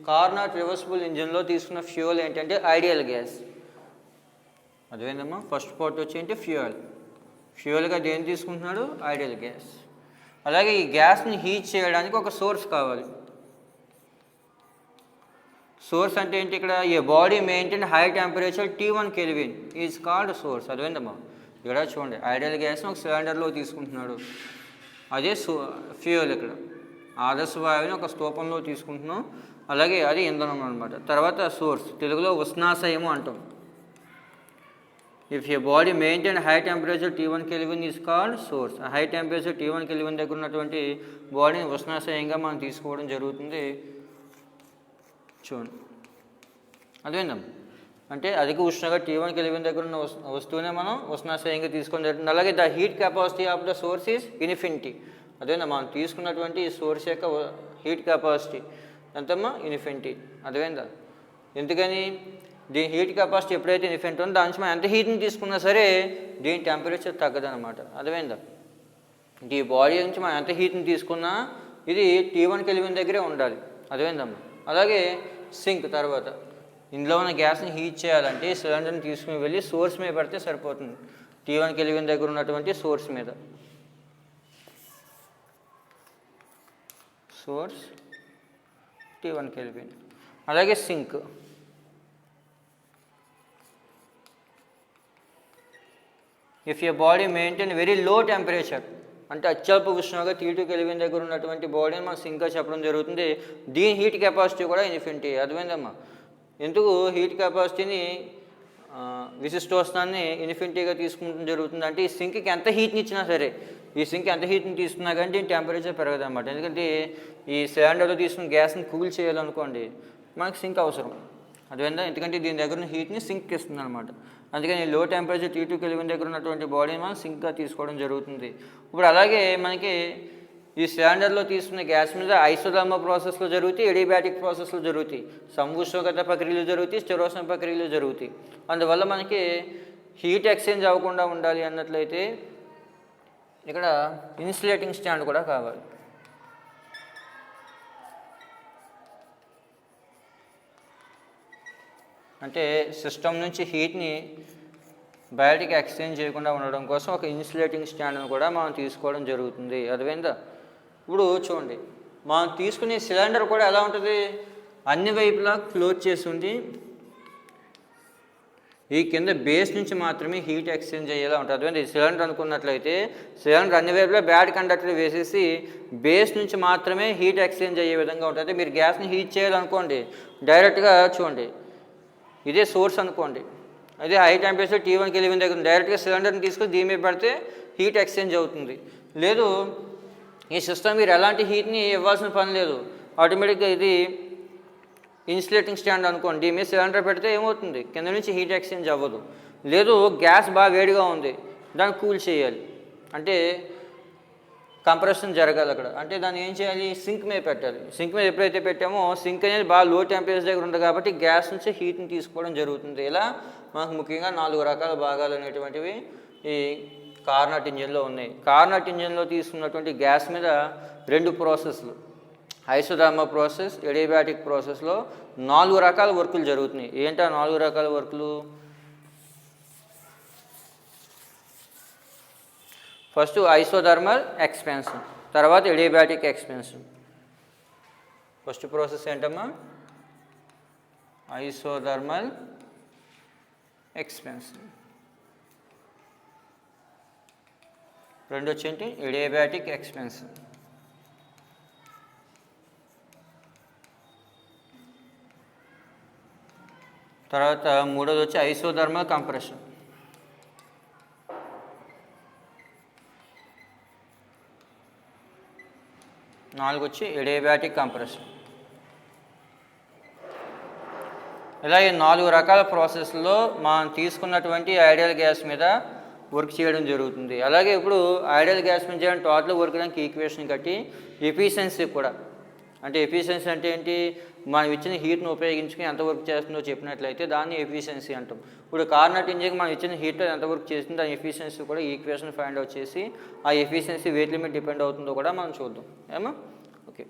కార్నాట్ రివర్సిబుల్ ఇంజిన్లో తీసుకున్న ఫ్యూయల్ ఏంటంటే ఐడియల్ గ్యాస్. అదేందమ్మా, ఫస్ట్ పార్ట్ వచ్చి ఏంటి? ఫ్యూయల్. ఫ్యూయల్గా దేన్ని తీసుకుంటున్నాడు? Ideal gas. అలాగే ఈ గ్యాస్ని హీట్ చేయడానికి ఒక సోర్స్ కావాలి. సోర్స్ అంటే ఏంటి? ఇక్కడ a body maintain high temperature T1 kelvin is called source. అదేందమ్మా, ఇక్కడ చూడండి ఐడియల్ గ్యాస్ని ఒక సిలిండర్లో తీసుకుంటున్నాడు, అదే ఫ్యూయల్. ఇక్కడ ఆదర్శ వాయువుని ఒక స్తూపంలో తీసుకుంటున్నాం, అలాగే అది ఇంధనం అనమాట. తర్వాత సోర్స్, తెలుగులో ఉష్ణాశయము అంటాం. If a body maintain high temperature T1 kelvin is called source. High temperature T1 kelvin దగ్గర ఉన్నటువంటి బాడీని ఉష్ణాశయంగా మనం తీసుకోవడం జరుగుతుంది. చూడండి అదేందమ్మా, అంటే అధిక ఉష్ణంగా T1 కెల్విన్ దగ్గర ఉన్న వస్తువునే మనం ఉష్ణాశయంగా తీసుకోవడం జరుగుతుంది. అలాగే the heat capacity of the source is infinity. అదేనా మనం తీసుకున్నటువంటి సోర్స్ యొక్క హీట్ కెపాసిటీ ఎంతమ్మా? ఇన్ఫినిటీ. అదేందా? ఎందుకని? దీని హీట్ కెపాసిటీ ఎప్పుడైతే ఇన్ఫినిటీ ఉందో దాని నుంచి మనం ఎంత హీట్ని తీసుకున్నా సరే దీని టెంపరేచర్ తగ్గదనమాట. అదేందా? ఈ బాడీ నుంచి మనం ఎంత హీట్ని తీసుకున్నా ఇది T1 కెల్విన్ దగ్గరే ఉండాలి. అదేందమ్మా. అలాగే సింక్ తర్వాత ఇందులో ఉన్న గ్యాస్ని హీట్ చేయాలంటే సిలిండర్ని తీసుకుని వెళ్ళి సోర్స్ మీద పెడితే సరిపోతుంది. T1 కెల్విన్ దగ్గర ఉన్నటువంటి సోర్స్ మీద. Source T1 kelvin. అలాగే sink. If a body maintain very low temperature, అంటే అత్యల్ప ఉష్ణోగ్రత T2 కెల్విన్ దగ్గర ఉన్నటువంటి బాడీని మనం సింక్గా చెప్పడం జరుగుతుంది. దీని హీట్ కెపాసిటీ కూడా ఇన్ఫినిటీ. అర్థమైందమ్మా. ఎందుకు హీట్ కెపాసిటీని విశిష్టోష్ణాన్ని ఇన్ఫినిటీగా తీసుకుంటం జరుగుతుంది అంటే ఈ సింక్కి ఎంత హీట్ని ఇచ్చినా సరే, ఈ సింక్ ఎంత హీట్ని తీసుకున్నా కానీ దీని టెంపరేచర్ పెరగదన్నమాట. ఎందుకంటే ఈ సిలిండర్లో తీసుకున్న గ్యాస్ని కూల్ చేయాలనుకోండి మనకి సింక్ అవసరం. అదేందా? ఎందుకంటే దీని దగ్గర ఉన్న హీట్ని సింక్కి ఇస్తుంది అనమాట. అందుకని లో టెంపరేచర్ T2 కెల్విన్ దగ్గర ఉన్నటువంటి బాడీని మనం సింక్గా తీసుకోవడం జరుగుతుంది. ఇప్పుడు అలాగే మనకి ఈ సిలిండర్లో తీసుకున్న గ్యాస్ మీద ఐసోథర్మల్ ప్రాసెస్లో జరుగుతాయి, ఎడియాబాటిక్ ప్రాసెస్లో జరుగుతాయి, సముష్ణోగ్రత ప్రక్రియలు జరుగుతాయి, స్థిరోష్ణ ప్రక్రియలు జరుగుతాయి. అందువల్ల మనకి హీట్ ఎక్స్చేంజ్ అవ్వకుండా ఉండాలి అన్నట్లయితే ఇక్కడ ఇన్సులేటింగ్ స్టాండ్ కూడా కావాలి. అంటే సిస్టమ్ నుంచి హీట్ని బయటికి ఎక్స్చేంజ్ చేయకుండా ఉండడం కోసం ఒక ఇన్సులేటింగ్ స్టాండ్ను కూడా మనం తీసుకోవడం జరుగుతుంది. అర్థమైందా? ఇప్పుడు చూడండి, మనం తీసుకునే సిలిండర్ కూడా ఎలా ఉంటుంది? అన్ని వైపులా క్లోజ్ చేసి ఉంది. ఈ కింద బేస్ నుంచి మాత్రమే హీట్ ఎక్స్చేంజ్ అయ్యేలా ఉంటుంది. అర్థమైంది? సిలిండర్ అనుకున్నట్లయితే సిలిండర్ అన్ని వైపులా బ్యాడ్ కండక్టర్ వేసేసి బేస్ నుంచి మాత్రమే హీట్ ఎక్స్చేంజ్ అయ్యే విధంగా ఉంటుంది. మీరు గ్యాస్ని హీట్ చేయాలనుకోండి డైరెక్ట్గా చూడండి, ఇదే సోర్స్ అనుకోండి, అదే హై టెంపరేచర్ T1 కెల్విన్ దగ్గర డైరెక్ట్గా సిలిండర్ని తీసుకొని దీని మీద పెడితే హీట్ ఎక్స్చేంజ్ అవుతుంది. లేదు ఈ సిస్టమ్ మీరు ఎలాంటి హీట్ని ఇవ్వాల్సిన పని లేదు, ఆటోమేటిక్గా ఇది ఇన్సులేటింగ్ స్టాండ్ అనుకోండి, దీని మీద సిలిండర్ పెడితే ఏమవుతుంది? కింద నుంచి హీట్ ఎక్స్చేంజ్ అవ్వదు. లేదు గ్యాస్ బాగా వేడిగా ఉంది, దాన్ని కూల్ చేయాలి అంటే కంప్రెషన్ జరగాలి అక్కడ. అంటే దాన్ని ఏం చేయాలి? సింక్ మీద పెట్టాలి. సింక్ మీద ఎప్పుడైతే పెట్టామో సింక్ అనేది బాగా లో టెంపరేచర్ దగ్గర ఉంది కాబట్టి గ్యాస్ నుంచి హీట్ని తీసుకోవడం జరుగుతుంది. ఇలా మనకు ముఖ్యంగా 4 రకాల భాగాలు అనేటువంటివి ఈ కార్నట్ ఇంజిన్లో ఉన్నాయి. కార్నట్ ఇంజిన్లో తీసుకున్నటువంటి గ్యాస్ మీద 2 ప్రాసెస్లు, ఐసోథర్మల్ ప్రాసెస్, ఎడియాబాటిక్ ప్రాసెస్లో 4 రకాల వర్కులు జరుగుతున్నాయి. ఏంటా 4 రకాల వర్కులు? ఫస్ట్ ఐసోథర్మల్ ఎక్స్పాన్షన్, తర్వాత ఎడియాబాటిక్ ఎక్స్పాన్షన్. ఫస్ట్ ప్రాసెస్ ఏంటమ్మా? Isothermal expansion. రెండు వచ్చేంటి? Adiabatic expansion. తర్వాత మూడోది వచ్చి ఐసోథర్మల్ కంప్రెషన్. నాలుగు వచ్చి ఎడియాబాటిక్ కంప్రెషన్. ఇలా ఈ 4 రకాల ప్రాసెస్లో మనం తీసుకున్నటువంటి ఐడియల్ గ్యాస్ మీద వర్క్ చేయడం జరుగుతుంది. అలాగే ఇప్పుడు ఐడియల్ గ్యాస్ మీద చేయడం టోటల్ వర్క్ దానికి ఈక్వేషన్ కట్టి ఎఫిషియన్సీ కూడా, అంటే ఎఫిషియన్సీ అంటే ఏంటి? మనం ఇచ్చిన హీట్ను ఉపయోగించుకుని ఎంత వర్క్ చేస్తుందో చెప్పినట్లయితే దాన్ని ఎఫిషియన్సీ అంటాం. ఇప్పుడు కార్నట్ ఇంజిన్కి మనం ఇచ్చిన హీట్లో ఎంత వర్క్ చేస్తుందో దాని ఎఫిషియన్సీ కూడా ఈక్వేషన్ ఫైండ్ అవుట్ చేసి ఆ ఎఫిషియన్సీ వెయిట్ లిమిట్ డిపెండ్ అవుతుందో కూడా మనం చూద్దాం. ఏమా? ఓకే.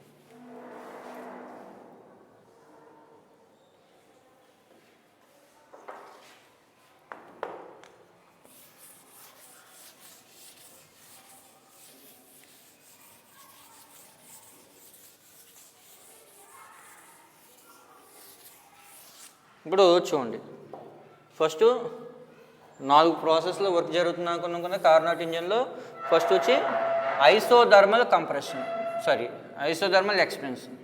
ఇప్పుడు చూడండి, ఫస్ట్ 4 ప్రాసెస్లో వర్క్ జరుగుతుంది అనుకున్నాం కదా కార్నట్ ఇంజిన్లో. ఫస్ట్ వచ్చి ఐసోథర్మల్ కంప్రెషన్, ఐసోథర్మల్ ఎక్స్పాన్షన్.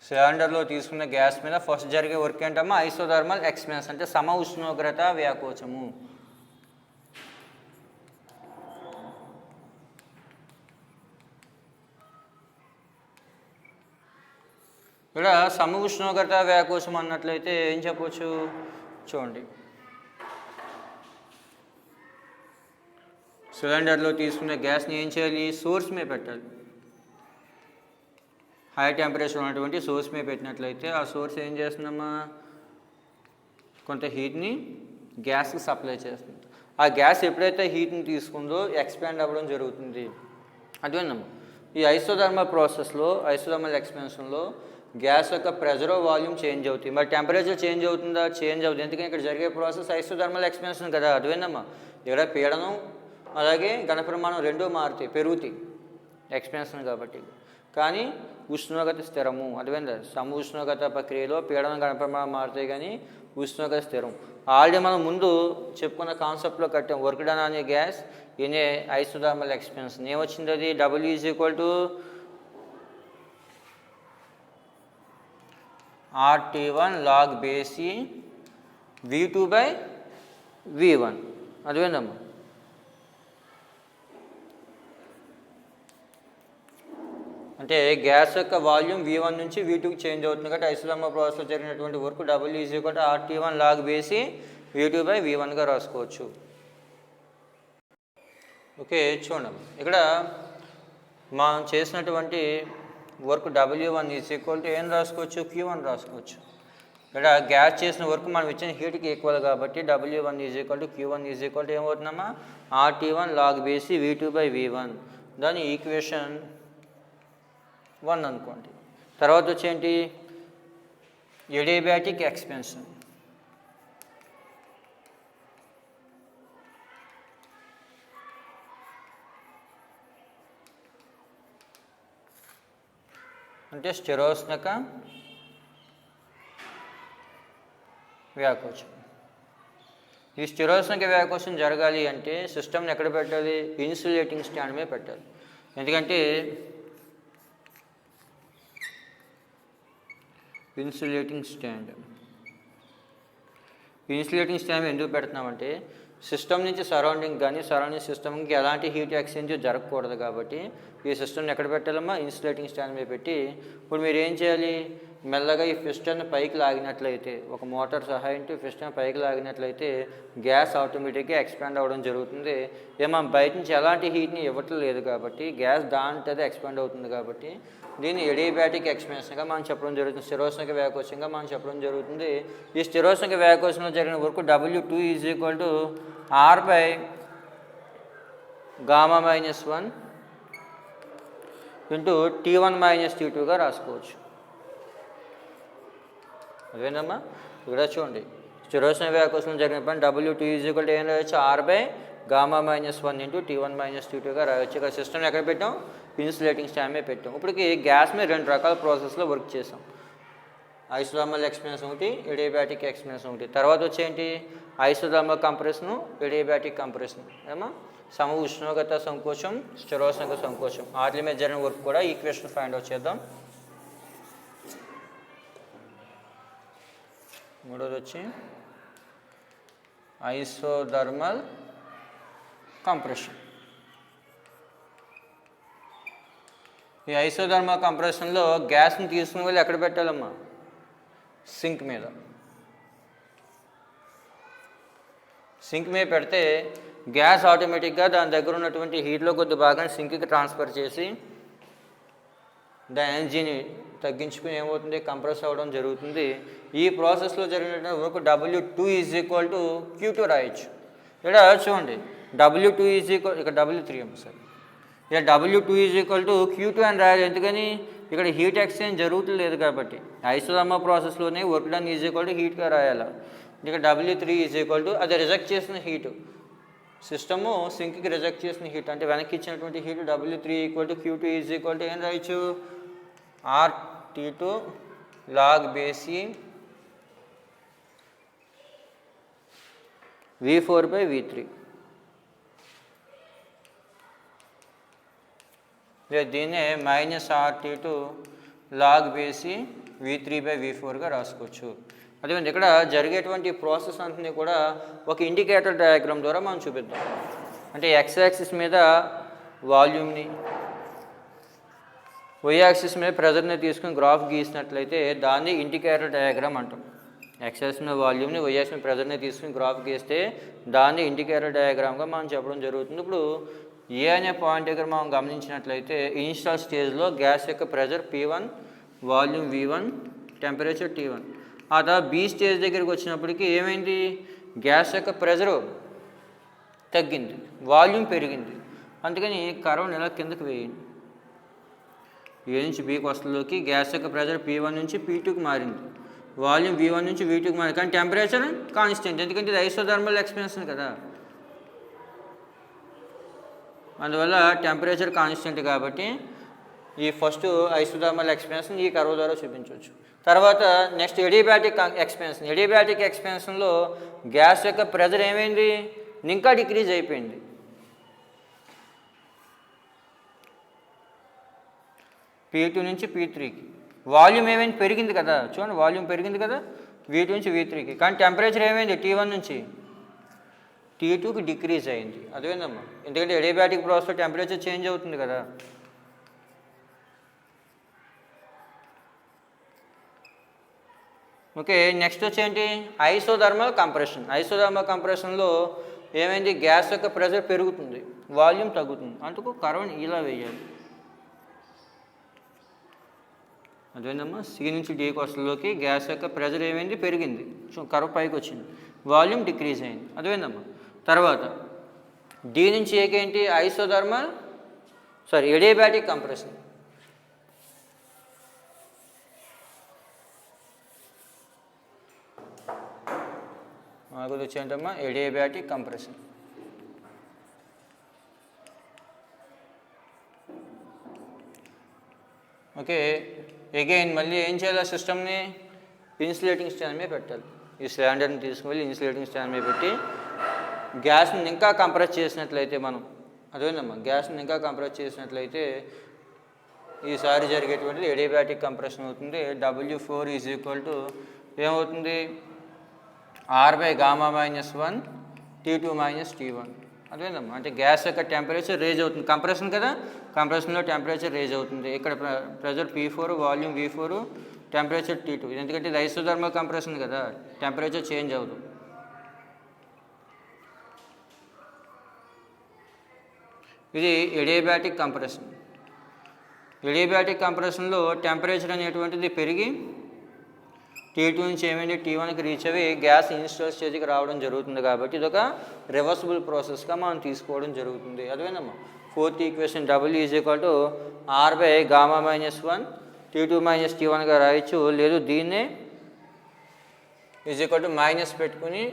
సిలిండర్లో తీసుకున్న గ్యాస్ మీద ఫస్ట్ జరిగే వర్క్ ఏంటమ్మా? ఐసోథర్మల్ ఎక్స్పాన్షన్, అంటే సమ ఉష్ణోగ్రత వ్యాకోచము. ఇక్కడ సమ ఉష్ణోగ్రత వ్యాకోచం అన్నట్లయితే ఏం చెప్పవచ్చు? చూడండి, సిలిండర్లో తీసుకునే గ్యాస్ని ఏం చేయాలి? సోర్స్ మీద పెట్టాలి. హై టెంపరేచర్ ఉన్నటువంటి సోర్స్ మీద పెట్టినట్లయితే ఆ సోర్స్ ఏం చేస్తుందమ్మా? కొంత హీట్ని గ్యాస్కి సప్లై చేస్తుంది. ఆ గ్యాస్ ఎప్పుడైతే హీట్ని తీసుకుందో ఎక్స్పాండ్ అవ్వడం జరుగుతుంది. అదేనమ్మా ఈ ఐసోథర్మల్ ప్రాసెస్లో, ఐసోథర్మల్ ఎక్స్పాన్షన్లో గ్యాస్ యొక్క ప్రెజర్ వాల్యూమ్ చేంజ్ అవుతుంది. మరి టెంపరేచర్ చేంజ్ అవుతుందా? చేంజ్ అవుతుంది. ఎందుకంటే ఇక్కడ జరిగే ప్రాసెస్ ఐసోథర్మల్ ఎక్స్పాన్షన్ కదా. అదేనమ్మా ఇక్కడ పీడనం అలాగే ఘనప్రమాణం రెండూ మారుతాయి, పెరుగుతాయి ఎక్స్పాన్షన్ కాబట్టి. కానీ ఉష్ణోగ్రత స్థిరము. అదేవిధంగా సమ ఉష్ణోగ్రత ప్రక్రియలో పీడనం ఘనప్రమాణం మారుతాయి కానీ ఉష్ణోగ్రత స్థిరం. ఆల్రెడీ మనం ముందు చెప్పుకున్న కాన్సెప్ట్లో కట్టాం. వర్క్ డన్ అనే gas in a isothermal expansion ఏమొచ్చింది? అది W = RT1 log base E V2/V1. అదేవిధమ్మా అంటే గ్యాస్ యొక్క వాల్యూమ్ V1 నుంచి V2కి చేంజ్ అవుతుంది కాబట్టి ఐసోథర్మల్ ప్రాసెస్లో జరిగినటువంటి work W = RT1 log base E V2/V1గా రాసుకోవచ్చు. ఓకే, చూడండి ఇక్కడ మనం చేసినటువంటి వర్క్ W1 ఏం రాసుకోవచ్చు? Q1 రాసుకోవచ్చు. ఇక్కడ గ్యాస్ చేసిన వర్క్ మనం ఇచ్చిన హీట్కి ఈక్వల్ కాబట్టి W1 Q1 ఏమవుతుందమ్మా? RT1 log base V2/V1. దాని ఈక్వేషన్ 1 అనుకోండి. తర్వాత వచ్చేంటి? Adiabatic expansion. అంటే స్థిరోష్ణక వ్యాకోచం. ఈ స్థిరోష్ణక వ్యాకోచం జరగాలి అంటే సిస్టమ్ని ఎక్కడ పెట్టాలి? ఇన్సులేటింగ్ స్టాండ్ మీద పెట్టాలి. ఎందుకంటే ఇన్సులేటింగ్ స్టాండ్ ఎందుకు పెడుతున్నామంటే సిస్టమ్ నుంచి సరౌండింగ్ కానీ సరౌండింగ్ సిస్టమ్కి ఎలాంటి హీట్ ఎక్స్చేంజ్ జరగకూడదు కాబట్టి ఈ సిస్టమ్ని ఎక్కడ పెట్టాలమ్మా? ఇన్సులేటింగ్ స్టాండ్ మీద పెట్టి ఇప్పుడు మీరు ఏం చేయాలి? మెల్లగా ఈ పిస్టన్ పైకి లాగినట్లయితే, ఒక మోటార్ సహాయంతో పిస్టన్ పైకి లాగినట్లయితే గ్యాస్ ఆటోమేటిక్గా ఎక్స్పాండ్ అవ్వడం జరుగుతుంది. మనం బయట నుంచి ఎలాంటి హీట్ని ఇవ్వట్లేదు కాబట్టి గ్యాస్ దాంట్లో ఎక్స్పాండ్ అవుతుంది కాబట్టి దీన్ని ఎడియాబాటిక్ ఎక్స్పాన్షన్గా మనం చెప్పడం జరుగుతుంది. స్థిరోష్ణక వ్యాకోచంగా మనం చెప్పడం జరుగుతుంది. ఈ స్థిరోష్ణక వ్యాకోచంలో జరిగిన work W2 = R/γ-1 into T1 - T2గా రాసుకోవచ్చు. అదేనమ్మా, ఇక్కడ చూడండి స్థిరోష్ణ వ్యాకోచంలో జరిగిన పని W2 = ఏం రాయొచ్చు, R/γ-1 ఇంటూ T1 - T2గా రాయొచ్చు. ఇక్కడ సిస్టమ్ ఎక్కడ పెట్టాం, ఇన్సులేటింగ్ స్టాండ్ మీద పెట్టాం. ఇప్పటికి గ్యాస్ మీద 2 రకాల ప్రాసెస్లో వర్క్ చేసాం. ఐసోథర్మల్ ఎక్స్పాన్షన్ ఒకటి, ఎడియాబాటిక్ ఎక్స్పాన్షన్ ఒకటి. తర్వాత వచ్చేంటి, ఐసోథర్మల్ కంప్రెషన్, ఎడియాబాటిక్ కంప్రెషన్. ఏమా సమ ఉష్ణోగ్రత సంకోచం, స్థిరోష్ణక సంకోచం, వాటి మీద జరిగిన వర్క్ కూడా ఈక్వేషన్ ఫైండ్ అవుట్ చేద్దాం. మూడోది వచ్చి ఐసోథర్మల్ కంప్రెషన్. ఈ ఐసోథర్మల్ కంప్రెషన్లో గ్యాస్ని తీసుకుని వెళ్ళి ఎక్కడ పెట్టాలమ్మా, సింక్ మీద. సింక్ మీద పెడితే గ్యాస్ ఆటోమేటిక్గా దాని దగ్గర ఉన్నటువంటి హీట్లో కొద్ది భాగాన్ని సింక్కి ట్రాన్స్ఫర్ చేసి దాని ఎనర్జీని తగ్గించుకుని ఏమవుతుంది, కంప్రెస్ అవ్వడం జరుగుతుంది. ఈ ప్రాసెస్లో జరిగిన వర్క్ W2 = Q2 రాయొచ్చు. ఇక్కడ చూడండి W2 ఇక్కడ W3 సార్, ఇక్కడ W2 = Q2 అని రాయాలి. ఎందుకని, ఇక్కడ హీట్ ఎక్స్చేంజ్ జరుగుతులేదు కాబట్టి. ఐసోథర్మల్ ప్రాసెస్లోనే వర్క్ డన్ హీట్గా రాయాలి. ఇక్కడ W3 = అది రిజెక్ట్ చేసిన హీటు, సిస్టము సింక్కి రిజెక్ట్ చేసిన హీట్, అంటే వెనక్కి ఇచ్చినటువంటి హీటు. W3 = Q2 ఏం రాయొచ్చు, RT2 log base E V4/V3. దీన్నే -RT2 log base E V3/V4గా రాసుకోవచ్చు. అదేవిధంగా ఇక్కడ జరిగేటువంటి ప్రాసెస్ అంతా కూడా ఒక ఇండికేటర్ డయాగ్రామ్ ద్వారా మనం చూపిద్దాం. అంటే X యాక్సిస్ మీద వాల్యూమ్ని, Y యాక్సిస్ మీద ప్రెజర్ని తీసుకుని గ్రాఫ్ గీసినట్లయితే దాన్ని ఇండికేటర్ డయాగ్రామ్ అంటాం. X యాక్సిస్ మీద వాల్యూమ్ని, Y యాక్సిస్ మీద ప్రెజర్ని తీసుకుని గ్రాఫ్ గీస్తే దాన్ని ఇండికేటర్ డయాగ్రామ్గా మనం చెప్పడం జరుగుతుంది. ఇప్పుడు ఏ అనే పాయింట్ దగ్గర మనం గమనించినట్లయితే ఇనిషియల్ స్టేజ్లో గ్యాస్ యొక్క pressure P1, volume V1, temperature T1. ఆ తర్వాత B స్టేజ్ దగ్గరికి వచ్చినప్పటికీ ఏమైంది, గ్యాస్ యొక్క ప్రెజరు తగ్గింది, వాల్యూమ్ పెరిగింది. అందుకని కర్వ్ని ఇలా కిందకి వేయండి. ఏ నుంచి Bకి వస్తులోకి గ్యాస్ యొక్క ప్రెజర్ P1 నుంచి P2కి మారింది, వాల్యూమ్ V1 నుంచి V2కి మారింది, కానీ టెంపరేచర్ కాన్స్టెంట్. ఎందుకంటే ఇది ఐసోథర్మల్ ఎక్స్పాన్షన్ కదా, అందువల్ల టెంపరేచర్ కాన్స్టెంట్ కాబట్టి ఈ ఫస్ట్ ఐసోథర్మల్ ఎక్స్పాన్షన్ ఈ కర్వ్ ద్వారా చూపించవచ్చు. తర్వాత నెక్స్ట్ ఎడియాబాటిక్ ఎక్స్పాన్షన్. ఎడియాబాటిక్ ఎక్స్పాన్షన్లో గ్యాస్ యొక్క ప్రెజర్ ఏమైంది, ఇంకా డిక్రీజ్ అయిపోయింది. P2 నుంచి P3కి. వాల్యూమ్ ఏమైంది, పెరిగింది కదా, చూడండి వాల్యూమ్ పెరిగింది కదా V2 నుంచి V3కి, కానీ టెంపరేచర్ ఏమైంది T1 నుంచి T2కి డిక్రీజ్ అయింది. అదేందమ్మా, ఎందుకంటే ఎడియాబాటిక్ ప్రాసెస్లో టెంపరేచర్ చేంజ్ అవుతుంది కదా. ఓకే, నెక్స్ట్ వచ్చేంటి ఐసోథర్మల్ కంప్రెషన్. ఐసోథర్మల్ కంప్రెషన్లో ఏమైంది, గ్యాస్ యొక్క ప్రెజర్ పెరుగుతుంది, వాల్యూమ్ తగ్గుతుంది. అందుకు కర్వ్ని ఇలా వేయాలి. అదేందమ్మా, C నుంచి Dకి వస్తులోకి గ్యాస్ యొక్క ప్రెజర్ ఏమైంది, పెరిగింది, కర్వ్ పైకి వచ్చింది, వాల్యూమ్ డిక్రీజ్ అయింది. అదేందమ్మా, తర్వాత D నుంచి Aకి ఏంటి, ఎడియాబాటిక్ కంప్రెషన్. మనకు వచ్చేంటమ్మా ఎడియాబాటిక్ కంప్రెషన్. ఓకే, అగైన్ మళ్ళీ ఏం చేయాలి, సిస్టమ్ని ఇన్సులేటింగ్ స్టాండ్ మీద పెట్టాలి. ఈ సిలిండర్ని తీసుకువెళ్ళి ఇన్సులేటింగ్ స్టాండ్ మీద పెట్టి గ్యాస్ని ఇంకా కంప్రెస్ చేసినట్లయితే మనం, అదేనమ్మా గ్యాస్ని ఇంకా కంప్రెస్ చేసినట్లయితే ఈసారి జరిగేటువంటి ఎడియాబాటిక్ కంప్రెషన్ అవుతుంది. W4 ఏమవుతుంది, R/γ-1 T2 - T1. అదేనమ్మా, అంటే గ్యాస్ యొక్క టెంపరేచర్ రేజ్ అవుతుంది, కంప్రెషన్ కదా, కంప్రెషన్లో టెంపరేచర్ రేజ్ అవుతుంది. ఇక్కడ pressure P4, volume V4, temperature T2. ఎందుకంటే ఇది ఐసోథర్మల్ కంప్రెషన్ కదా, టెంపరేచర్ చేంజ్ అవ్వదు. ఇది ఎడియాబాటిక్ కంప్రెషన్. ఎడియాబాటిక్ కంప్రెషన్లో టెంపరేచర్ అనేటువంటిది పెరిగి T2 నుంచి ఏమైంది T1కి రీచ్ అవి గ్యాస్ ఇనిషియల్ స్టేజ్కి రావడం జరుగుతుంది. కాబట్టి ఇది ఒక రివర్సిబుల్ ప్రాసెస్గా మనం తీసుకోవడం జరుగుతుంది. అదేనమ్మా fourth equation W = R/γ-1 T2 - T1గా రాయొచ్చు. లేదు దీన్నే మైనస్ పెట్టుకుని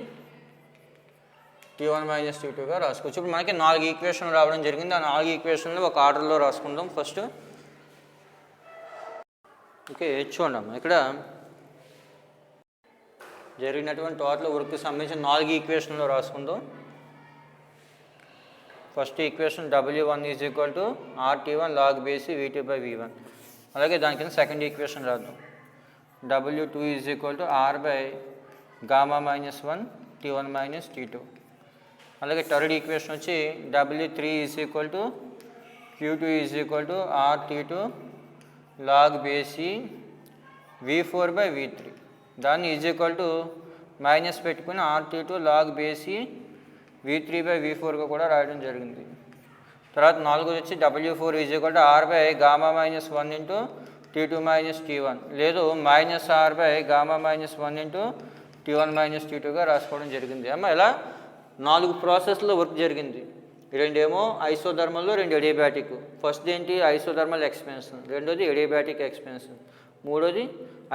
T1 - T2గా రాసుకోవచ్చు. ఇప్పుడు మనకి 4 ఈక్వేషన్లు రావడం జరిగింది. ఆ 4 ఈక్వేషన్లు ఒక ఆర్డర్లో రాసుకుందాం. ఫస్ట్ ఓకే చూడమ్మా, ఇక్కడ జరిగినటువంటి టోటల్ వర్క్కి సంబంధించిన 4 ఈక్వేషన్లో రాసుకుందాం. ఫస్ట్ equation W1 = RT1 log base V2/V1. అలాగే దాని కింద సెకండ్ ఈక్వేషన్ రాద్దాం. W2 = R/γ-1 T1 - T2. అలాగే థర్డ్ ఈక్వేషన్ వచ్చి W3 = Q2 = RT2 log base V4/V3. దాన్ని మైనస్ పెట్టుకుని RT2 log base V3/V4గా కూడా రాయడం జరిగింది. తర్వాత నాలుగోది వచ్చి W4 = R/γ-1 T2 - T1. లేదు -R/γ-1 T1 - T2గా రాసుకోవడం జరిగింది. అమ్మ ఇలా 4 ప్రాసెస్లో వర్క్ జరిగింది. రెండేమో ఐసోథర్మల్లో, 2 ఎడియాబాటిక్. ఫస్ట్ ఏంటి ఐసోథర్మల్ ఎక్స్పెన్షన్, రెండోది ఎడియాబాటిక్ ఎక్స్పెన్షన్, మూడోది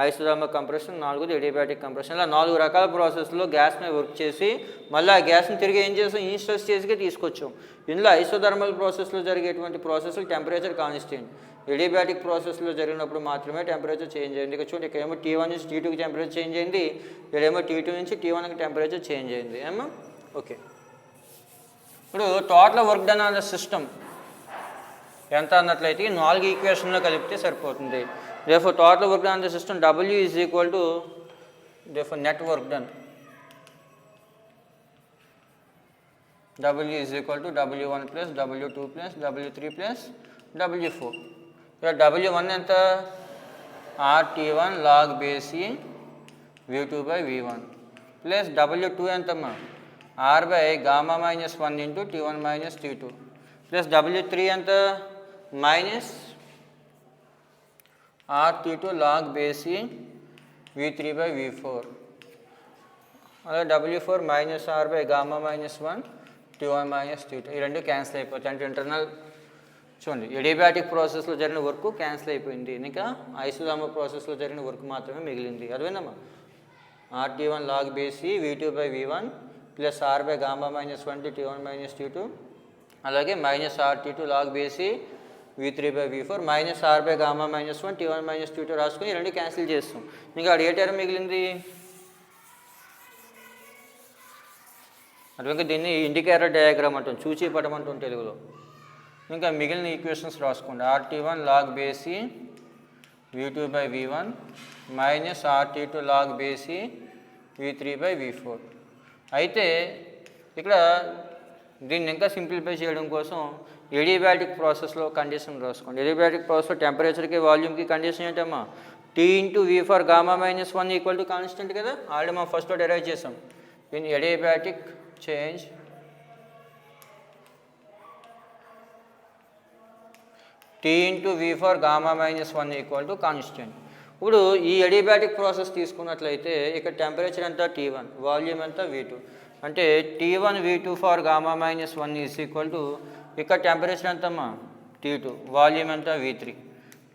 ఐసోథర్మల్ కంప్రెషన్, నాలుగోది ఎడియాబాటిక్ కంప్రెషన్. ఇలా 4 రకాల ప్రాసెస్లో గ్యాస్ మీద వర్క్ చేసి మళ్ళీ ఆ గ్యాస్ని తిరిగి ఏం చేసాం ఇనిషియల్ స్టేజ్కి తీసుకొచ్చాం. ఇందులో ఐసోథర్మల్ ప్రాసెస్లో జరిగేటువంటి ప్రాసెస్లో టెంపరేచర్ కాన్స్టెంట్. ఎడియాబాటిక్ ప్రాసెస్లో జరిగినప్పుడు మాత్రమే టెంపరేచర్ చేంజ్ అయింది. ఇక్కడ చూడండి, ఇక్కడేమో T1 నుంచి T2కి టెంపరేచర్ చేంజ్ అయింది, ఇక్కడేమో T2 నుంచి T1కి టెంపరేచర్ చేంజ్ అయింది. ఏమో ఓకే. ఇప్పుడు total work done on the system ఎంత అన్నట్లయితే 4 ఈక్వేషన్లో కలిపితే సరిపోతుంది. therefore total work done on the system W is equal to therefore net work done. W is equal to W1 plus W2 plus W3 plus W4. Here W1 ఎంత RT1 log base V2/V1 plus W2 ఎంతమ్మా R/γ-1 into T1 - T2 plus W3 ఎంత minus RT2 log base V3/V4. అలాగే W4 minus R/γ-1 T1 - T2. ఈ రెండు cancel అయిపోతాయి. అంటే internal చూడండి adiabatic ప్రాసెస్లో జరిగిన వర్క్ క్యాన్సిల్ అయిపోయింది. ఇంకా ఐసోథర్మల్ ప్రాసెస్లో జరిగిన వర్క్ మాత్రమే మిగిలింది. అదేనమ్మా RT1 log base V2/V1 plus R/γ-1 T1 - T2. అలాగే minus RT2 log base V3/V4 minus R/γ-1 T1 - T2 రాసుకొని ఈ రెండు క్యాన్సిల్ చేస్తాం. ఇంకా అక్కడ ఏ టర్మ్ మిగిలింది? అటు దీన్ని ఇండికేటర్ డయాగ్రామ్ అంటాం, చూచి పటమంటాం తెలుగులో. ఇంకా మిగిలిన ఈక్వేషన్స్ రాసుకోండి. RT1 log base V2/V1 minus RT2 log base V3/V4. అయితే ఇక్కడ దీన్ని ఇంకా సింప్లిఫై చేయడం కోసం ఎడియాబాటిక్ ప్రాసెస్లో కండిషన్ రాసుకోండి. ఎడియాబాటిక్ ప్రాసెస్లో టెంపరేచర్కి వాల్యూమ్కి కండిషన్ ఏంటమ్మా T into V for γ-1 equal to constant కదా, ఆల్రెడీ మనం ఫస్ట్లో డెరైవ్ చేసాం. In adiabatic change T into V for γ-1 equal to constant. ఇప్పుడు ఈ ఎడియాబాటిక్ ప్రాసెస్ తీసుకున్నట్లయితే ఇక్కడ టెంపరేచర్ ఎంత T1, వాల్యూమ్ ఎంత V2. అంటే T1 V2 for γ-1 is equal to ఇక్కడ టెంపరేచర్ ఎంతమ్మా T2, వాల్యూమ్ ఎంత V3,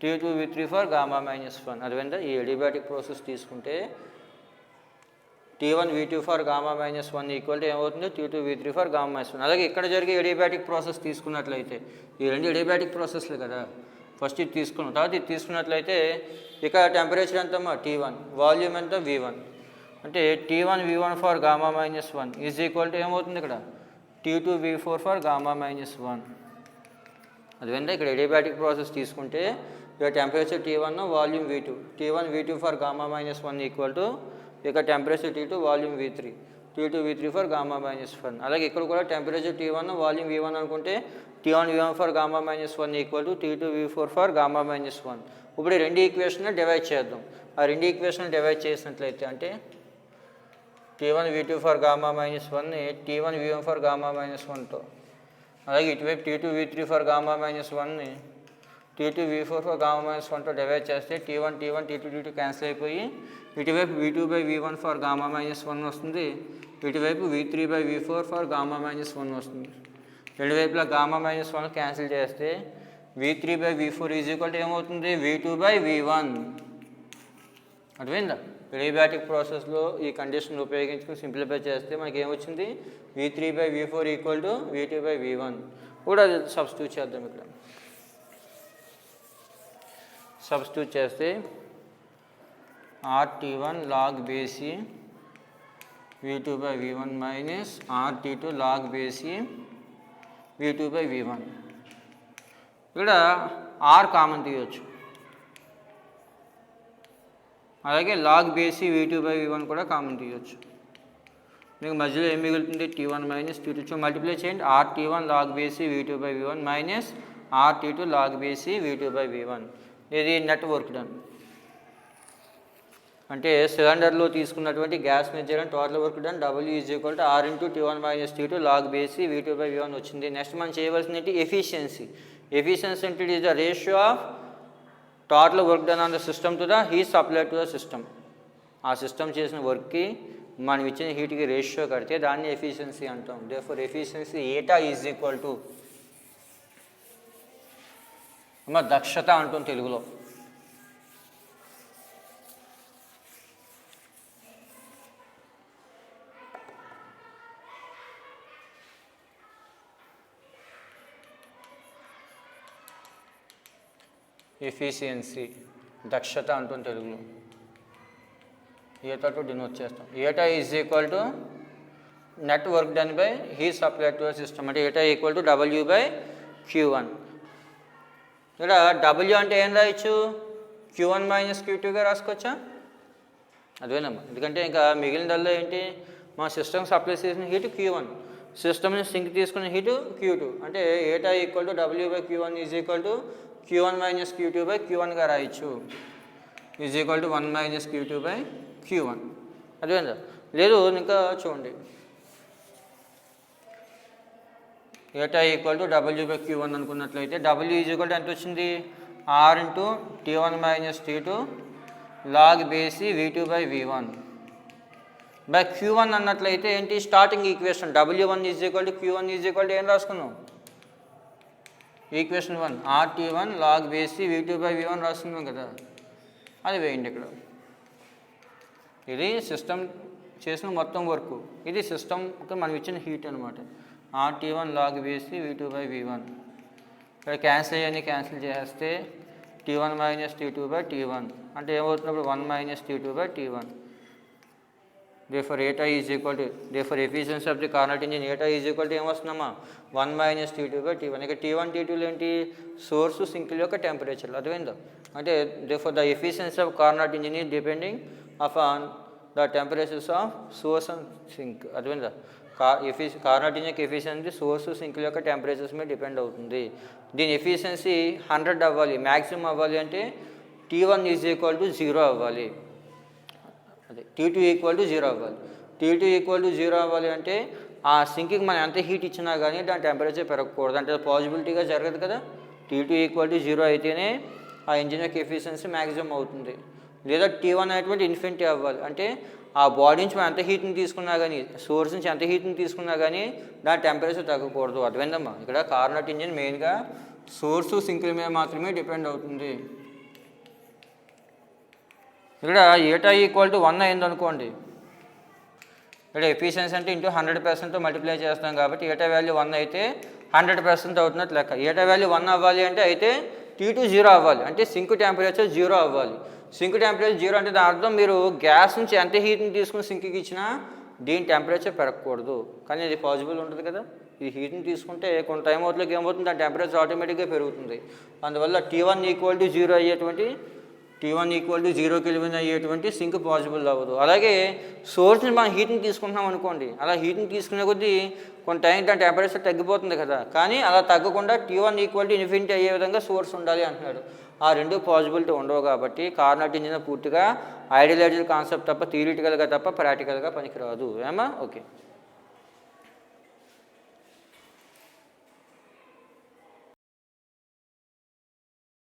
T2 V3 ఫర్ γ-1. అదేవిధంగా ఈ ఎడియాబాటిక్ ప్రాసెస్ తీసుకుంటే T1 V2 for γ-1 equal to ఏమవుతుంది T2 V3 ఫర్ γ-1. అలాగే ఇక్కడ జరిగే ఎడియాబాటిక్ ప్రాసెస్ తీసుకున్నట్లయితే ఈ రెండు ఎడియాబాటిక్ ప్రాసెస్లే కదా, ఫస్ట్ ఇది తీసుకున్నాం, తర్వాత ఇది తీసుకున్నట్లయితే ఇక్కడ టెంపరేచర్ ఎంతమ్మా T1, వాల్యూమ్ ఎంత V1. అంటే T1 V1 for γ-1 is equal to ఏమవుతుంది ఇక్కడ T2 V4 ఫర్ γ-1. అదేవిధంగా ఇక్కడ ఎడియాబాటిక్ ప్రాసెస్ తీసుకుంటే ఇక్కడ temperature T1, volume V2, T1 V2 for γ-1 equal to ఇక్కడ temperature T2, volume V3, T2 V3 for γ-1. అలాగే ఇక్కడ కూడా టెంపరేచర్ T1, వాల్యూమ్ V1 అనుకుంటే T1 V1 for γ-1 equal to T2 V4 for γ-1. ఇప్పుడు ఈ రెండు ఈక్వేషన్ డివైడ్ చేద్దాం. ఆ రెండు ఈక్వేషన్ డివైడ్ చేసినట్లయితే అంటే T1 V2 for gamma minus 1ని T1 V1 for gamma minus 1తో, అలాగే ఇటువైపు T2 V3 for gamma minus 1ని T2 V4 for gamma minus 1తో డివైడ్ చేస్తే T1 T2 T2 క్యాన్సిల్ అయిపోయి ఇటువైపు V2 by V1 for gamma minus 1 వస్తుంది, ఇటువైపు V3 by V4 for gamma minus 1 వస్తుంది. రెండు వైపులా గామా మైనస్ 1 క్యాన్సిల్ చేస్తే V3 by V4 is equal to ఏమవుతుంది V2 బై V1. అర్థమైందా? ఎడియాబాటిక్ ప్రాసెస్లో ఈ కండిషన్ ఉపయోగించుకుని సింప్లిఫై చేస్తే మనకి ఏమొచ్చింది V3 by V4 equal to V2 by V1. కూడా సబ్స్టిట్యూట్ చేద్దాం. ఇక్కడ సబ్స్టిట్యూట్ చేస్తే RT1 log base E V2 by V1 minus RT2 log base E V2 by V1. ఇక్కడ R కామన్ తీయవచ్చు, అలాగే log V2 by V1 కూడా common తీయవచ్చు. మీకు మధ్యలో ఏం మిగులుతుంది T1 మైనస్ T2 మల్టిప్లై చేయండి. RT1 log V2 by V1 minus RT2 log V2 by V1. ఇది నెట్ వర్క్ డన్. అంటే సిలిండర్లో తీసుకున్నటువంటి gas measure and total work done W is equal to R into T1 minus T2 log V2 by V1 వచ్చింది. Next మనం చేయవలసింది efficiency. Efficiency అంటే it is the ratio of total work done on the system to the heat supply to the system. ఆ system చేసిన వర్క్కి మనం ఇచ్చిన హీట్కి ratio కడితే దాన్ని ఎఫిషియన్సీ అంటాం. దేర్ఫోర్ ఎఫిషియన్సీ ఏటా ఈజ్ ఈక్వల్ టు దక్షత అంటాం తెలుగులో. ఎఫిషియన్సీ దక్షత అంటుంది తెలుగులో. ఏటాతో డినోట్ చేస్తాం. ఏటా is equal to net work done by heat supply to system. అంటే eta equal to W by Q1. ఇక్కడ W అంటే ఏం రాయొచ్చు Q1 మైనస్ Q2గా రాసుకోవచ్చా? అదేనమ్మా. ఎందుకంటే ఇంకా మిగిలినదల్లా ఏంటి మా సిస్టమ్ సప్లై చేసిన హీట్ Q1, సిస్టమ్ని సింక్ తీసుకున్న హీటు Q2. అంటే eta equal to W by Q1 is equal to Q1 minus Q2 by Q1గా రాయొచ్చు. Is equal to 1 minus Q2 by Q1. అదేందా? లేదు ఇంకా చూడండి, ఏటా equal to W by Q1 అనుకున్నట్లయితే W ఈజ్ ఈక్వల్ టు ఎంత వచ్చింది R into T1 minus T2 log బేసి V2 by V1 by Q1 అన్నట్లయితే ఏంటి starting equation W1 is equal to Q1 is equal to ఏం రాసుకున్నాం ఈక్వేషన్ 1 RT1 లాగ్ బేసి V2 by V1 రాస్తున్నాం కదా, అది వేయండి ఇక్కడ. ఇది సిస్టమ్ చేసిన మొత్తం వర్క్, ఇది సిస్టమ్కి మనం ఇచ్చిన హీట్ అనమాట. RT1 లాగ్ బేసి V2 బై V1. ఇక్కడ క్యాన్సిల్ అయ్యని క్యాన్సిల్ చేస్తే T1 minus T2 by T1 అంటే ఏమవుతున్నప్పుడు 1 minus T2 by T1. therefore eta is equal to therefore efficiency of the Carnot engine eta is equal to ఏమొస్తుందమ్మా 1 minus T2 by T1. ఇక T1 T2 ఏంటి source సింక్ల యొక్క temperature. అర్థమైందా? అంటే therefore the efficiency of Carnot engine is depending upon the temperatures of source and sink. అర్థమైందా? Carnot engine యొక్క efficiency source సింక్ల యొక్క temperatures మీద depend అవుతుంది. దీని ఎఫిషియన్సీ 100 అవ్వాలి, మ్యాక్సిమం అవ్వాలి అంటే T1 ఈజ్ ఈక్వల్ టు 0 అవ్వాలి, అదే T2 ఈక్వల్ టు 0 అవ్వాలి. T2 ఈక్వల్ టు 0 అవ్వాలి అంటే ఆ సింక్కి మనం ఎంత హీట్ ఇచ్చినా కానీ దాని టెంపరేచర్ పెరగకూడదు, అంటే పాజిబిలిటీగా జరగదు కదా. T2 ఈక్వల్ టు 0 అయితేనే ఆ ఇంజిన్ యొక్క ఎఫిషియన్సీ మ్యాక్సిమం అవుతుంది. లేదా T1 అనేటువంటి ఇన్ఫినిటీ అవ్వాలి, అంటే ఆ బాడీ నుంచి మనం ఎంత హీట్ని తీసుకున్నా కానీ సోర్స్ నుంచి ఎంత హీట్ని తీసుకున్నా కానీ దాని టెంపరేచర్ తగ్గకూడదు. అర్థమైందమ్మా? ఇక్కడ కార్నట్ ఇంజిన్ మెయిన్గా సోర్సు సింక్ల మీద మాత్రమే డిపెండ్ అవుతుంది. ఇక్కడ ఏటా ఈక్వల్ టు 1 అయింది అనుకోండి, ఇక్కడ ఎఫిషియన్సీ అంటే ఇంటూ 100%తో మల్టిప్లై చేస్తాం కాబట్టి ఏటా వాల్యూ 1 అయితే 100% అవుతున్నట్టు లెక్క. ఏటా వాల్యూ 1 అవ్వాలి అంటే అయితే T2 0 అవ్వాలి, అంటే సింక్ టెంపరేచర్ 0 అవ్వాలి. సింక్ టెంపరేచర్ 0 అంటే దాని అర్థం మీరు గ్యాస్ నుంచి ఎంత హీట్ని తీసుకుని సింక్కి ఇచ్చినా దీని టెంపరేచర్ పెరగకూడదు. కానీ ఇది పాసిబుల్ ఉంటుంది కదా, ఈ హీట్ని తీసుకుంటే కొంత టైం అవుట్లోకి ఏమవుతుంది దాని టెంపరేచర్ ఆటోమేటిక్గా పెరుగుతుంది. అందువల్ల T1 ఈక్వల్ టు 0 అయ్యేటువంటి T1 ఈక్వల్ టు 0 కెల్విన్ అయ్యేటువంటి సింక్ పాసిబుల్ అవ్వదు. అలాగే సోర్స్ నుంచి మనం హీట్ని తీసుకుంటున్నాం అనుకోండి, అలా హీట్ని తీసుకునే కొద్దీ కొంత టైం దాని టెంపరేచర్ తగ్గిపోతుంది కదా, కానీ అలా తగ్గకుండా T1 ఈక్వల్ టు ఇన్ఫినిటీ అయ్యే విధంగా సోర్స్ ఉండాలి అంటున్నాడు. ఆ రెండు పాసిబిలిటీ ఉండవు కాబట్టి కార్నాట్ ఇంజిన్ పూర్తిగా ఐడియలాజికల్ కాన్సెప్ట్ తప్ప థియరిటికల్గా తప్ప ప్రాక్టికల్గా పనికిరాదు. ఏమా? ఓకే.